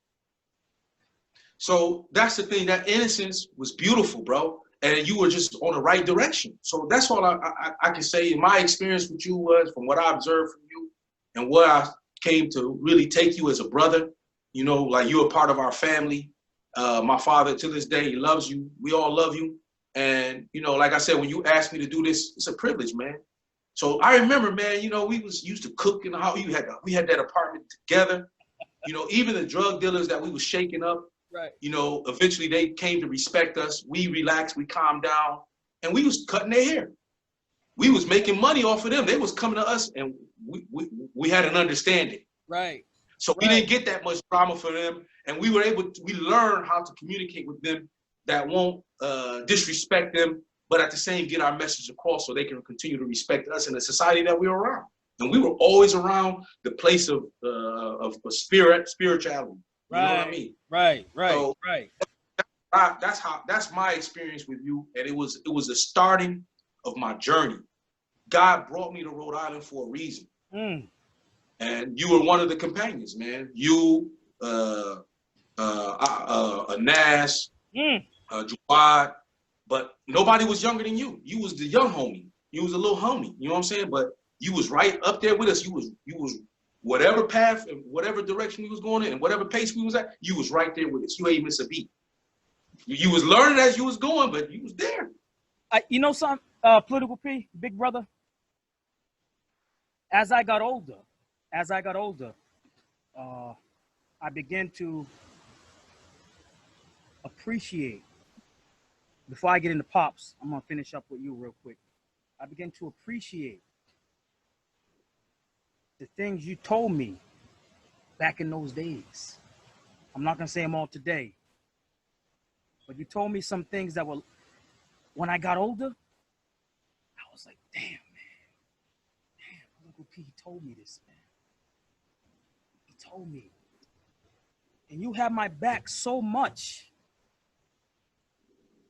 So that's the thing. That innocence was beautiful, bro. And you were just on the right direction. So that's all I can say. My experience with you was, from what I observed from you and what I came to really take you as a brother, you know, like you're a part of our family. My father, to this day, he loves you. We all love you. And, you know, like I said, when you asked me to do this, it's a privilege, man. So I remember, man, you know, we was used to cook in the house. We had that apartment together. You know, even the drug dealers that we was shaking up, right, you know, eventually they came to respect us. We relaxed, we calmed down, and we was cutting their hair. We was making money off of them. They was coming to us, and we had an understanding. Right. So we didn't get that much drama for them, and we learned how to communicate with them that won't disrespect them, but at the same get our message across so they can continue to respect us in the society that we're around. And we were always around the place of spirituality. You know what I mean? Right. So, that's my experience with you, and it was the starting of my journey. God brought me to Rhode Island for a reason, and you were one of the companions, man. You, Nas, Jawad, but nobody was younger than you. You was the young homie. You was a little homie. You know what I'm saying? But you was right up there with us. You was whatever path and whatever direction we was going in and whatever pace we was at, you was right there with us. You ain't miss a beat. You was learning as you was going, but you was there. You know something, Political P, big brother? As I got older, I began to appreciate, before I get into Pops, I'm gonna finish up with you real quick. I began to appreciate the things you told me back in those days. I'm not gonna say them all today, but you told me some things that were, when I got older, I was like, damn, Uncle P, he told me this, man. He told me. And you had my back so much.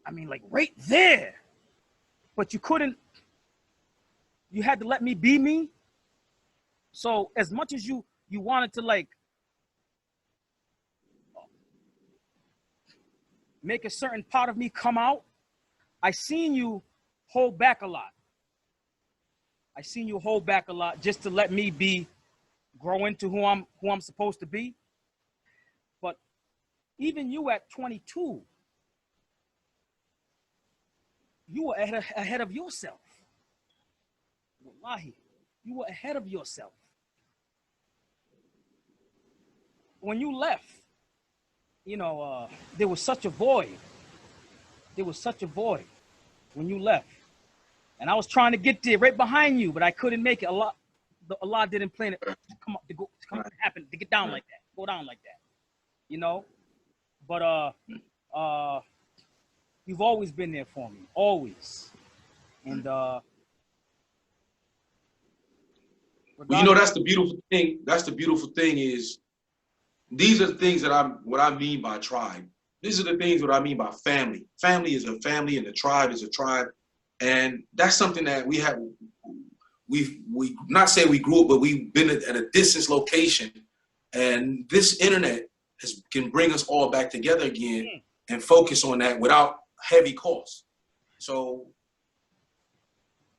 I mean, like right there. But you couldn't, you had to let me be me. So as much as you wanted to like make a certain part of me come out, I seen you hold back a lot. I seen you hold back a lot just to let me grow into who I'm supposed to be. But even you at 22, you were ahead of yourself. Wallahi, you were ahead of yourself. When you left, you know, there was such a void. There was such a void when you left. And I was trying to get there right behind you, but I couldn't make it. Allah didn't plan it to come up, to happen, to get down like that, go down like that, you know? But you've always been there for me, always. And well, you know, that's the beautiful thing. That's the beautiful thing is, these are the things that what I mean by tribe. These are the things what I mean by family. Family is a family, and the tribe is a tribe. And that's something that we not say we grew up, but we've been at a distance location. And this internet can bring us all back together again and focus on that without heavy costs. So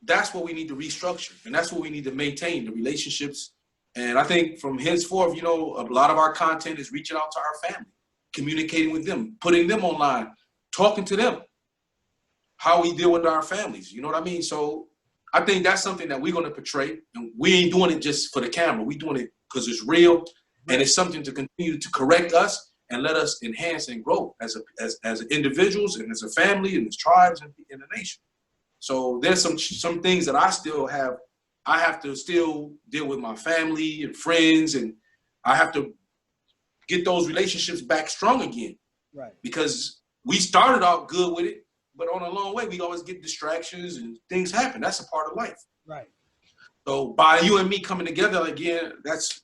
that's what we need to restructure, and that's what we need to maintain, the relationships. And I think from henceforth, you know, a lot of our content is reaching out to our family, communicating with them, putting them online, talking to them, how we deal with our families. You know what I mean? So I think that's something that we're going to portray, and we ain't doing it just for the camera. We're doing it because it's real, and it's something to continue to correct us and let us enhance and grow as individuals and as a family and as tribes and in the nation. So there's some things that I have to still deal with my family and friends, and I have to get those relationships back strong again. Right. Because we started out good with it, but on a long way, we always get distractions and things happen. That's a part of life. Right. So by you and me coming together again, that's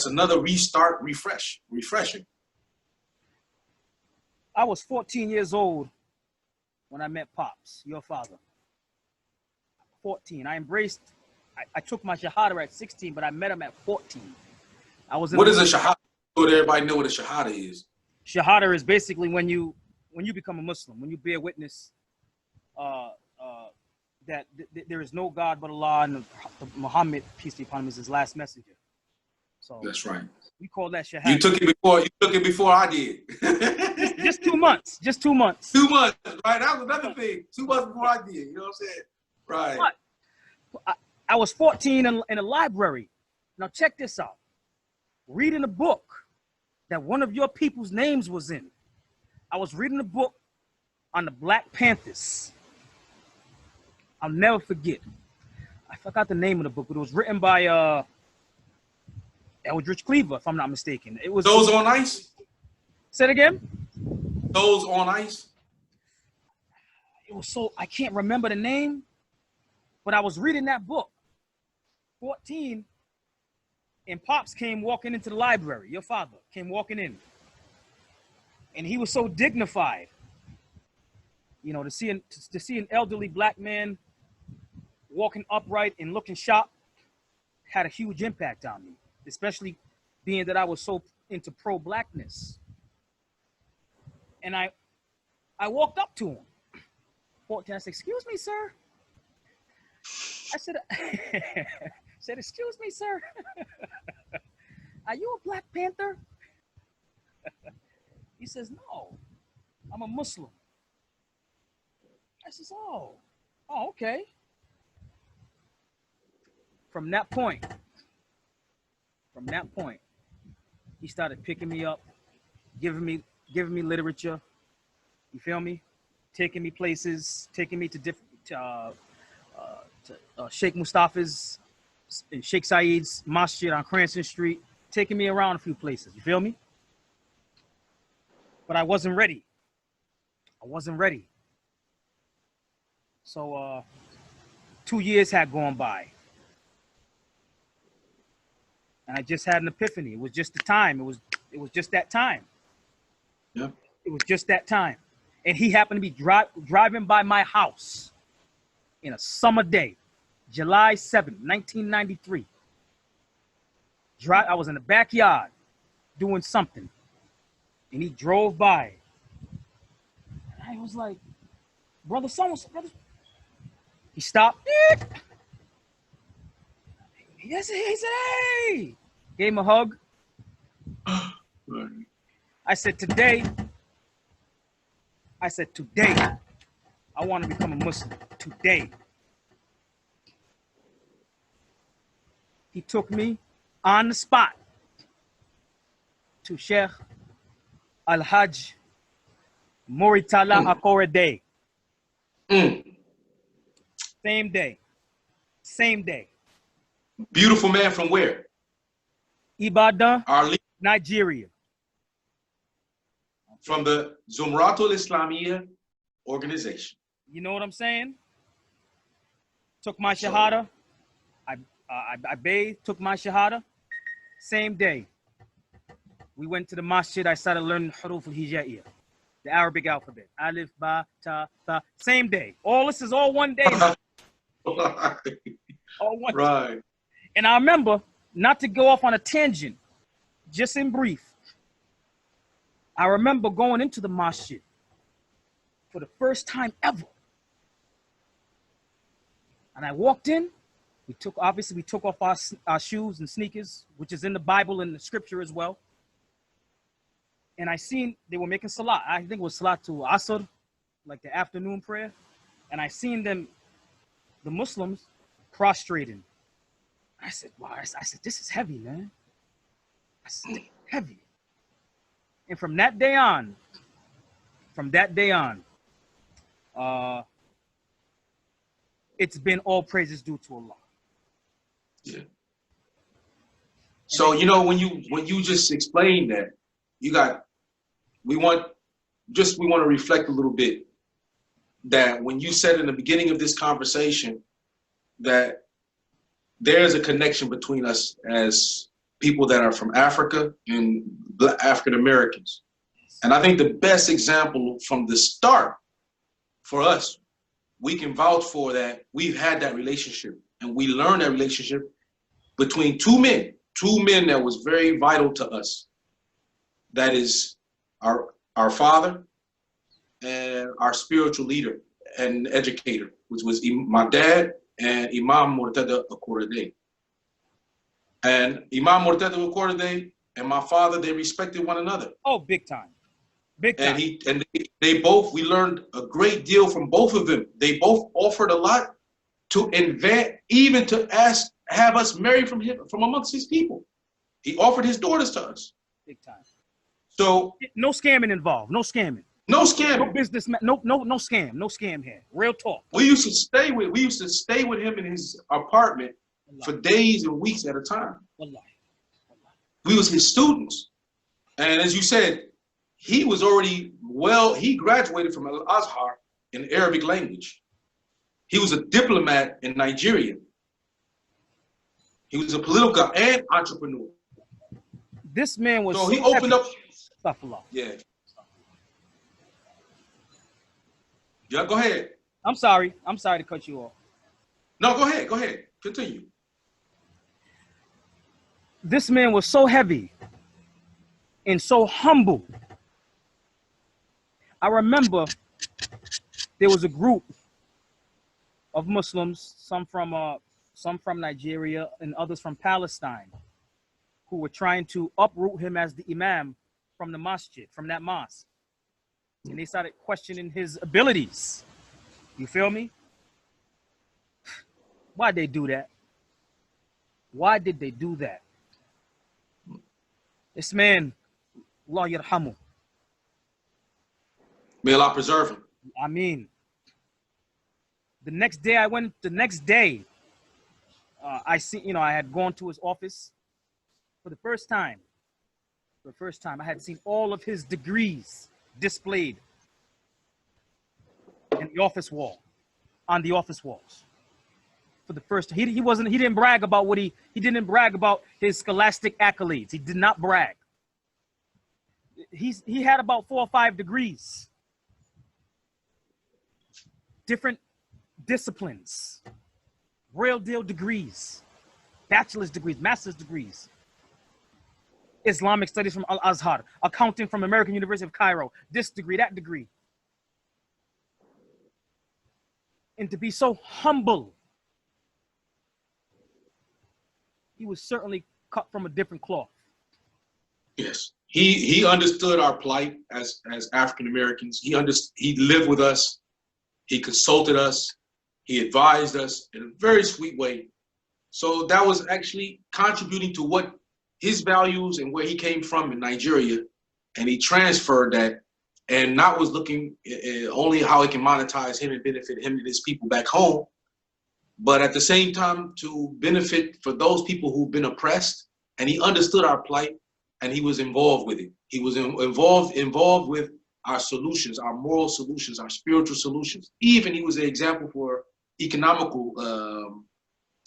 another restart, refreshing. I was 14 years old when I met Pops, your father. 14. I took my Shahada at 16, but I met him at 14. What is a Shahada? So that everybody know what a Shahada is. Shahada is basically when you become a Muslim, when you bear witness that there is no God but Allah, and Muhammad, peace be upon him, is his last messenger. So that's right. We call that Shahada. You took it before I did. just 2 months. Just 2 months. 2 months, right? That was another thing. 2 months before I did. You know what I'm saying? Right. But I was 14 in a library. Now check this out. Reading a book that one of your people's names was in. I was reading a book on the Black Panthers. I'll never forget. I forgot the name of the book, but it was written by Eldridge Cleaver, if I'm not mistaken. It was Those on Ice? Say it again? Those on Ice? It was I can't remember the name, but I was reading that book, 14, and Pops came walking into the library. Your father came walking in. And he was so dignified. You know, to see an elderly black man walking upright and looking sharp had a huge impact on me, especially being that I was so into pro-blackness. And I walked up to him. 14, I said, "Excuse me, sir." I said, "Excuse me, sir. Are you a Black Panther?" He says, "No, I'm a Muslim." I says, oh, okay. From that point, he started picking me up, giving me literature. You feel me? Taking me places, taking me to different, Sheikh Mustafa's and Sheikh Saeed's masjid on Cranston Street, taking me around a few places. You feel me? But I wasn't ready. So 2 years had gone by. And I just had an epiphany. It was just the time. It was just that time. Yep. It was just that time. And he happened to be driving by my house in a summer day, July 7th, 1993. I was in the backyard doing something. And he drove by. And I was like, brother. He stopped. Yes, he said, "Hey." Gave him a hug. I said, today, I want to become a Muslim. Today. He took me on the spot to Sheikh Al-Hajj Muritala Akorede. Same day. Beautiful man from where? Ibadan, Nigeria. From the Zumratul Islamiyya organization. You know what I'm saying? Took my Shahada. I bathed, took my Shahada. Same day. We went to the masjid. I started learning Huruf al-Hijaiyya, the Arabic alphabet. Alif, Ba, Ta, Tha. Same day. All this is all one day. All one right. Day. And I remember, not to go off on a tangent, just in brief, I remember going into the masjid for the first time ever. And I walked in. We took off our shoes and sneakers, which is in the Bible and the scripture as well. And I seen they were making salat. I think it was salat to Asr, like the afternoon prayer. And I seen them, the Muslims, prostrating. I said, wow, I said, this is heavy, man. I said, heavy. And from that day on, it's been all praises due to Allah. Yeah. So, you know, when you just explained that, we want we want to reflect a little bit that when you said in the beginning of this conversation that there's a connection between us as people that are from Africa and African Americans. And I think the best example from the start for us, we can vouch for that we've had that relationship, and we learned that relationship between two men that was very vital to us. That is our father and our spiritual leader and educator, which was my dad and Imam Murtada Akorede. And Imam Murtada Akorede and my father, they respected one another. Oh, big time. Big time. And they both, we learned a great deal from both of them. They both offered a lot to invent, even to have us marry from amongst his people. He offered his daughters to us. Big time. So no scamming involved. No scamming. No scamming. No business. No scam. No scam here. Real talk. We used to stay with him in his apartment for days and weeks at a time. We was his students. And as you said, he was already he graduated from Al-Azhar in Arabic language. He was a diplomat in Nigeria. He was a political and entrepreneur. This man was so he opened up. Yeah. Yeah, go ahead. I'm sorry to cut you off. No, go ahead. Continue. This man was so heavy and so humble. I remember there was a group of Muslims, some from Nigeria and others from Palestine, who were trying to uproot him as the imam from the masjid, from that mosque. And they started questioning his abilities. You feel me? Why'd they do that? Why did they do that? This man, Allah yarhamu. May Allah preserve him. I mean, the next day I had gone to his office for the first time. I had seen all of his degrees displayed in the office wall, on the office walls. For the first, he didn't brag about he didn't brag about his scholastic accolades. He did not brag. He had about 4 or 5 degrees, different disciplines, real deal degrees, bachelor's degrees, master's degrees. Islamic studies from Al-Azhar, accounting from American University of Cairo, this degree, that degree. And to be so humble, he was certainly cut from a different cloth. Yes, he understood our plight as African Americans. He lived with us, he consulted us, he advised us in a very sweet way. So that was actually contributing to what his values and where he came from in Nigeria, and he transferred that, and not was looking only how he can monetize him and benefit him and his people back home, but at the same time to benefit for those people who've been oppressed. And he understood our plight, and he was involved with it. He was involved with our solutions, our moral solutions, our spiritual solutions. Even he was an example for economical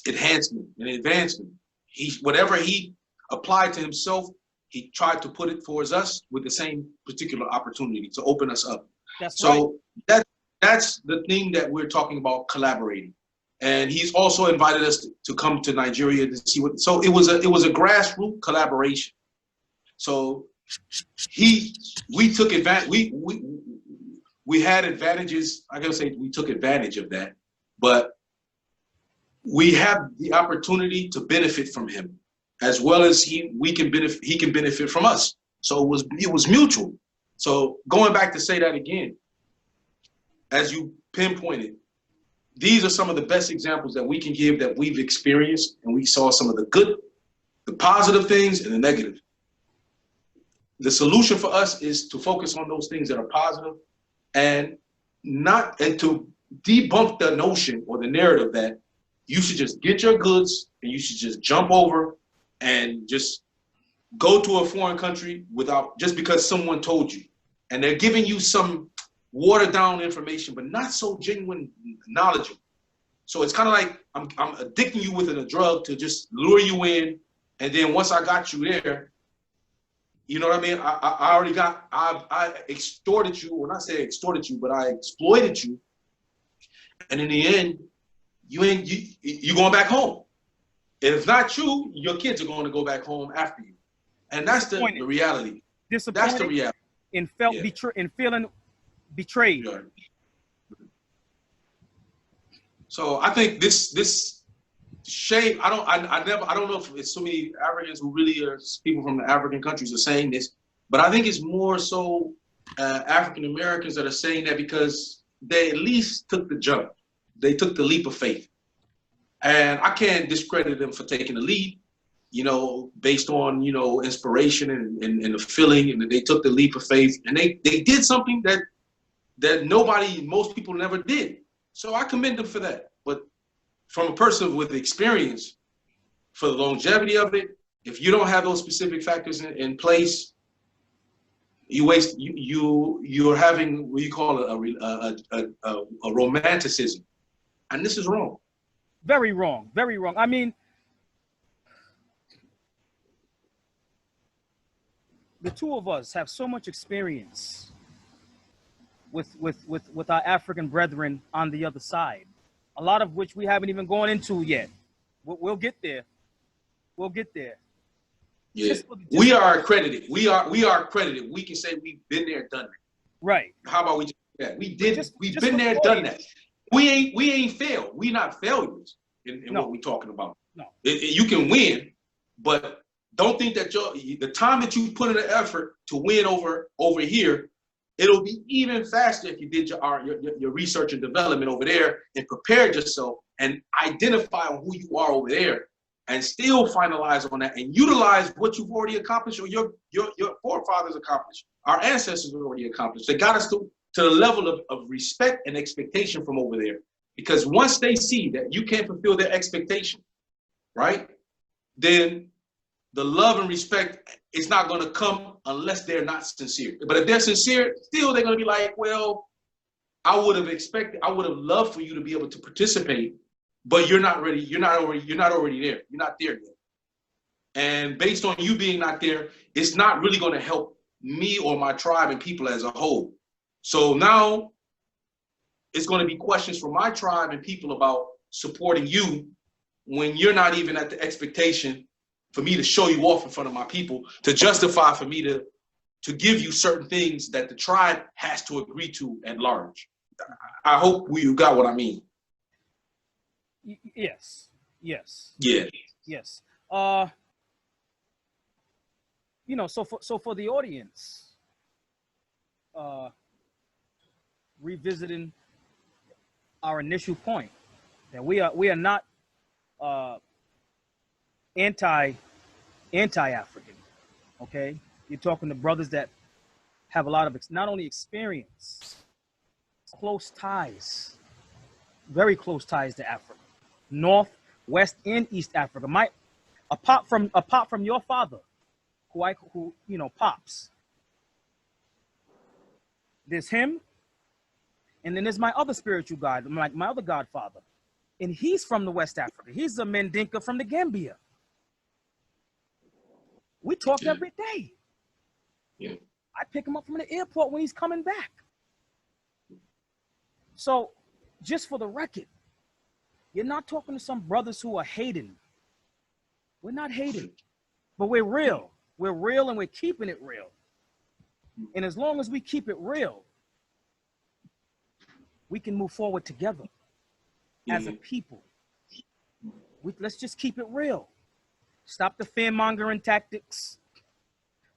enhancement and advancement. Whatever he applied to himself, he tried to put it towards us with the same particular opportunity to open us up. That's the thing that we're talking about, collaborating. And he's also invited us to come to Nigeria to see what. So it was a grassroots collaboration. So we took advantage. We had advantages. I gotta say we took advantage of that, but we have the opportunity to benefit from him, as well as he can benefit from us. So it was mutual. So going back to say that again, as you pinpointed, these are some of the best examples that we can give that we've experienced, and we saw some of the good, the positive things and the negative. The solution for us is to focus on those things that are positive, and to debunk the notion or the narrative that you should just get your goods and you should just jump over and just go to a foreign country just because someone told you. and they're giving you some watered down information, but not so genuine knowledgeable. So it's kind of like I'm addicting you with a drug to just lure you in, and then once I got you there, you know what I mean? I already got, I extorted you, when I say extorted you, but I exploited you, and in the end, you going back home. And if not you, your kids are going to go back home after you, and that's the reality. That's the reality. And feeling betrayed. Yeah. So I think this shame. I don't know if it's so many Africans who really are people from the African countries are saying this, but I think it's more so African Americans that are saying that because they at least took the jump, they took the leap of faith, and I can't discredit them for taking the leap. You know, based on, you know, inspiration and the feeling, and they took the leap of faith, and they did something that most people never did. So I commend them for that. But from a person with experience, for the longevity of it, if you don't have those specific factors in place, you waste. You're having what you call a romanticism, and this is wrong. Very wrong. Very wrong. I mean, the two of us have so much experience with our African brethren on the other side, a lot of which we haven't even gone into yet. We'll get there. We'll get there. Yeah, we are accredited. We are accredited. We can say we've been there, done that. Right. How about we? Yeah, we did. We've been there, done that. We ain't failed. We not failures in what we're talking about. No. You can win, but don't think that the time that you put in the effort to win over here, it'll be even faster if you did your research and development over there and prepared yourself and identify on who you are over there and still finalize on that and utilize what you've already accomplished or your forefathers accomplished, our ancestors already accomplished. They got us to the level of respect and expectation from over there. Because once they see that you can't fulfill their expectation, right, then the love and respect is not going to come unless they're not sincere. But if they're sincere, still they're going to be like, well, I would have loved for you to be able to participate, but you're not ready. You're not already there. You're not there yet. And based on you being not there, it's not really going to help me or my tribe and people as a whole. So now it's going to be questions from my tribe and people about supporting you when you're not even at the expectation for me to show you off in front of my people, to justify for me to give you certain things that the tribe has to agree to at large. I hope you got what I mean. Yes. Yes. Yeah. Yes. You know, so for the audience, revisiting our initial point that we are not anti-African, okay? You're talking to brothers that have a lot of not only experience, close ties, very close ties to Africa, North, West, and East Africa. Apart from your father, who you know, Pops. There's him, and then there's my other spiritual guide, like my other godfather, and he's from the West Africa. He's a Mandinka from the Gambia. We talk every day. Yeah. I pick him up from the airport when he's coming back. So, just for the record, you're not talking to some brothers who are hating. We're not hating, but we're real. We're real and we're keeping it real. And as long as we keep it real, we can move forward together as a people. Let's just keep it real. Stop the fear-mongering tactics.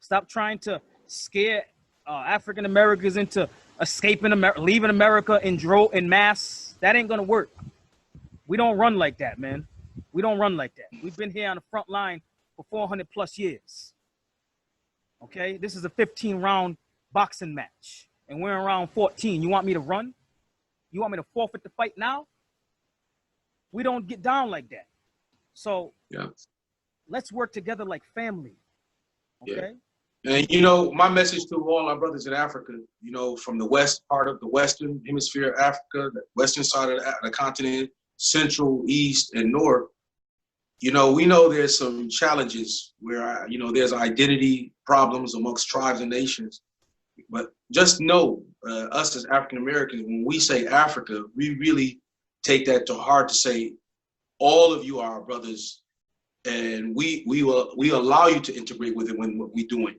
Stop trying to scare African Americans into escaping America, leaving America in mass. That ain't gonna work. We don't run like that, man. We don't run like that. We've been here on the front line for 400 plus years. Okay, this is a 15-round boxing match, and we're in round 14. You want me to run? You want me to forfeit the fight now? We don't get down like that. So let's work together like family. Okay. And you know, my message to all our brothers in Africa, you know, from the west part of the Western Hemisphere of Africa, the western side of the continent, central, east, and north, you know there's some challenges where, you know, there's identity problems amongst tribes and nations. But just know, us as African Americans, when we say Africa, we really take that to heart to say, all of you are our brothers, and we allow you to integrate with it when what we're doing.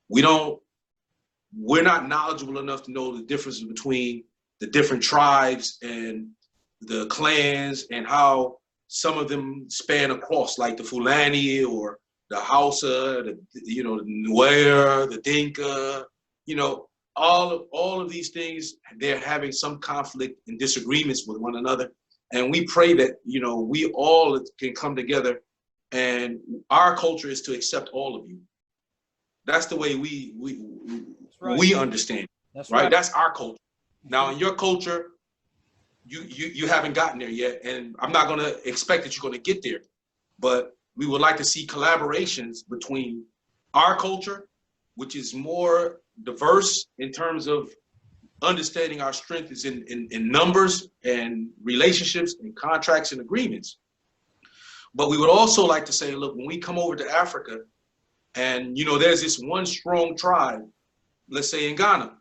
We're not knowledgeable enough to know the difference between the different tribes and the clans and how some of them span across, like the Fulani or the Hausa, the Nuer, the Dinka, all of these things, they're having some conflict and disagreements with one another. And we pray that, we all can come together, and our culture is to accept all of you. That's the way we understand. That's right? That's our culture. Now, in your culture, you haven't gotten there yet, and I'm not going to expect that you're going to get there, but we would like to see collaborations between our culture, which is more diverse in terms of understanding our strength is in numbers and relationships and contracts and agreements. But we would also like to say, look, when we come over to Africa, and there's this one strong tribe, let's say in Ghana,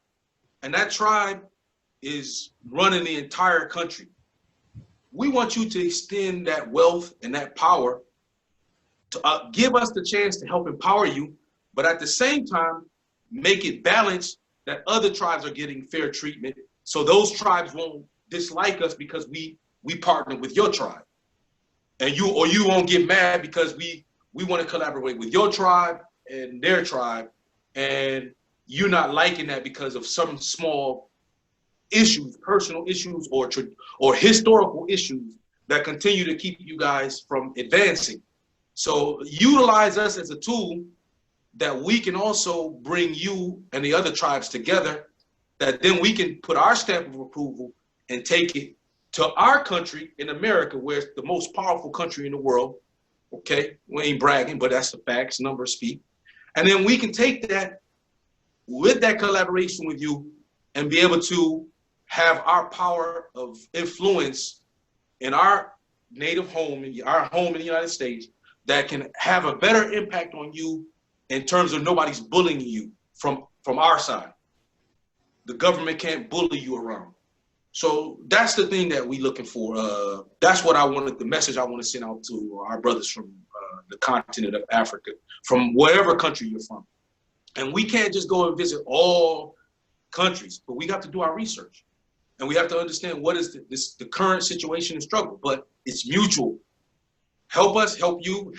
and that tribe is running the entire country. We want you to extend that wealth and that power to give us the chance to help empower you, but at the same time, make it balanced that other tribes are getting fair treatment, so those tribes won't dislike us because we partner with your tribe, and you won't get mad because we want to collaborate with your tribe and their tribe, and you're not liking that because of some small issues, personal issues, or historical issues that continue to keep you guys from advancing. So utilize us as a tool that we can also bring you and the other tribes together, that then we can put our stamp of approval and take it to our country in America, where it's the most powerful country in the world. Okay, we ain't bragging, but that's the facts, numbers speak. And then we can take that with that collaboration with you and be able to have our power of influence in our native home, our home in the United States, that can have a better impact on you in terms of nobody's bullying you from our side. The government can't bully you around. So that's the thing that we're looking for. That's what the message I want to send out to our brothers from the continent of Africa, from wherever country you're from. And we can't just go and visit all countries, but we got to do our research. And we have to understand what is the current situation and struggle, but it's mutual. Help us, help you,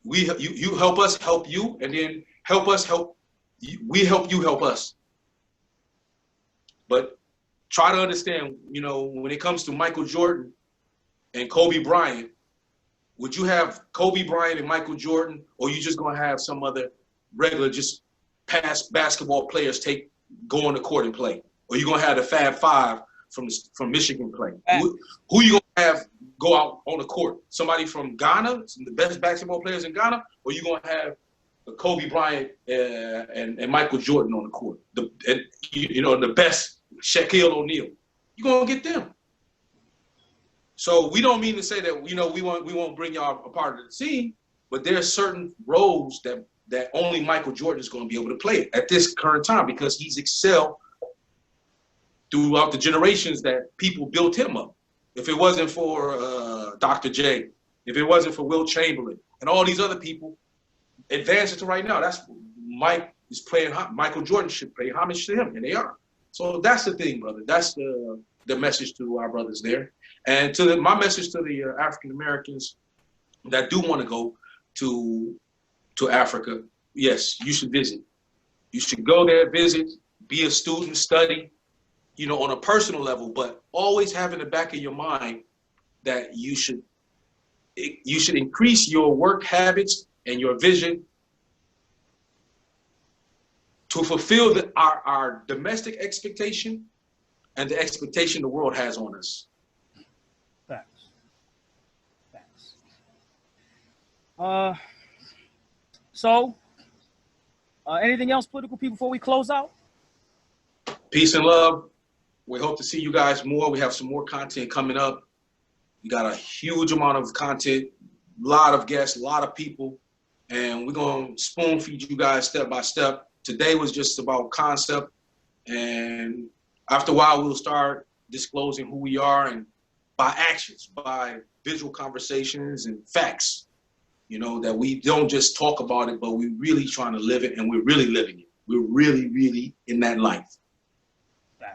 you help us, help you, and then help us, we help you, help us. But try to understand, when it comes to Michael Jordan and Kobe Bryant, would you have Kobe Bryant and Michael Jordan, or you just gonna have some other regular, just past basketball players go on the court and play? Or you gonna have the Fab Five from Michigan play? Who you gonna have go out on the court? Somebody from Ghana, the best basketball players in Ghana, or you gonna have Kobe Bryant and Michael Jordan on the court? The best, Shaquille O'Neal. You gonna get them. So we don't mean to say that we won't bring y'all a part of the team, but there are certain roles that only Michael Jordan is going to be able to play at this current time, because he's excelled throughout the generations that people built him up. If it wasn't for Dr. J, if it wasn't for Will Chamberlain and all these other people advancing to right now, that's Mike is playing. Michael Jordan should pay homage to him, and they are. So that's the thing, brother. That's the message to our brothers there, and my message to the African Americans that do want to go to Africa. Yes, you should visit. You should go there, visit, be a student, study, on a personal level, but always have in the back of your mind that you should increase your work habits and your vision to fulfill our domestic expectation and the expectation the world has on us. Facts. So Anything else, political people, before we close out? Peace and love. We hope to see you guys more. We have some more content coming up. We got a huge amount of content, a lot of guests, a lot of people, and we're going to spoon feed you guys step by step. Today was just about concept, and after a while, we'll start disclosing who we are, and by actions, by visual conversations and facts, you know, that we don't just talk about it, but we're really trying to live it, and we're really living it. We're really, really in that life.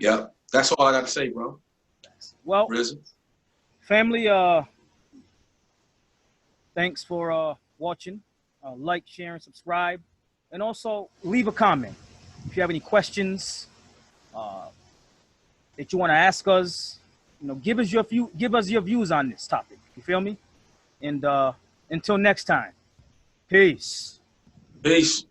Yeah, that's all I got to say, bro. Well, RZA. Family, thanks for watching. Like, share, and subscribe. And also leave a comment. If you have any questions that you want to ask us, you know, give us your views on this topic. You feel me? And until next time, peace. Peace.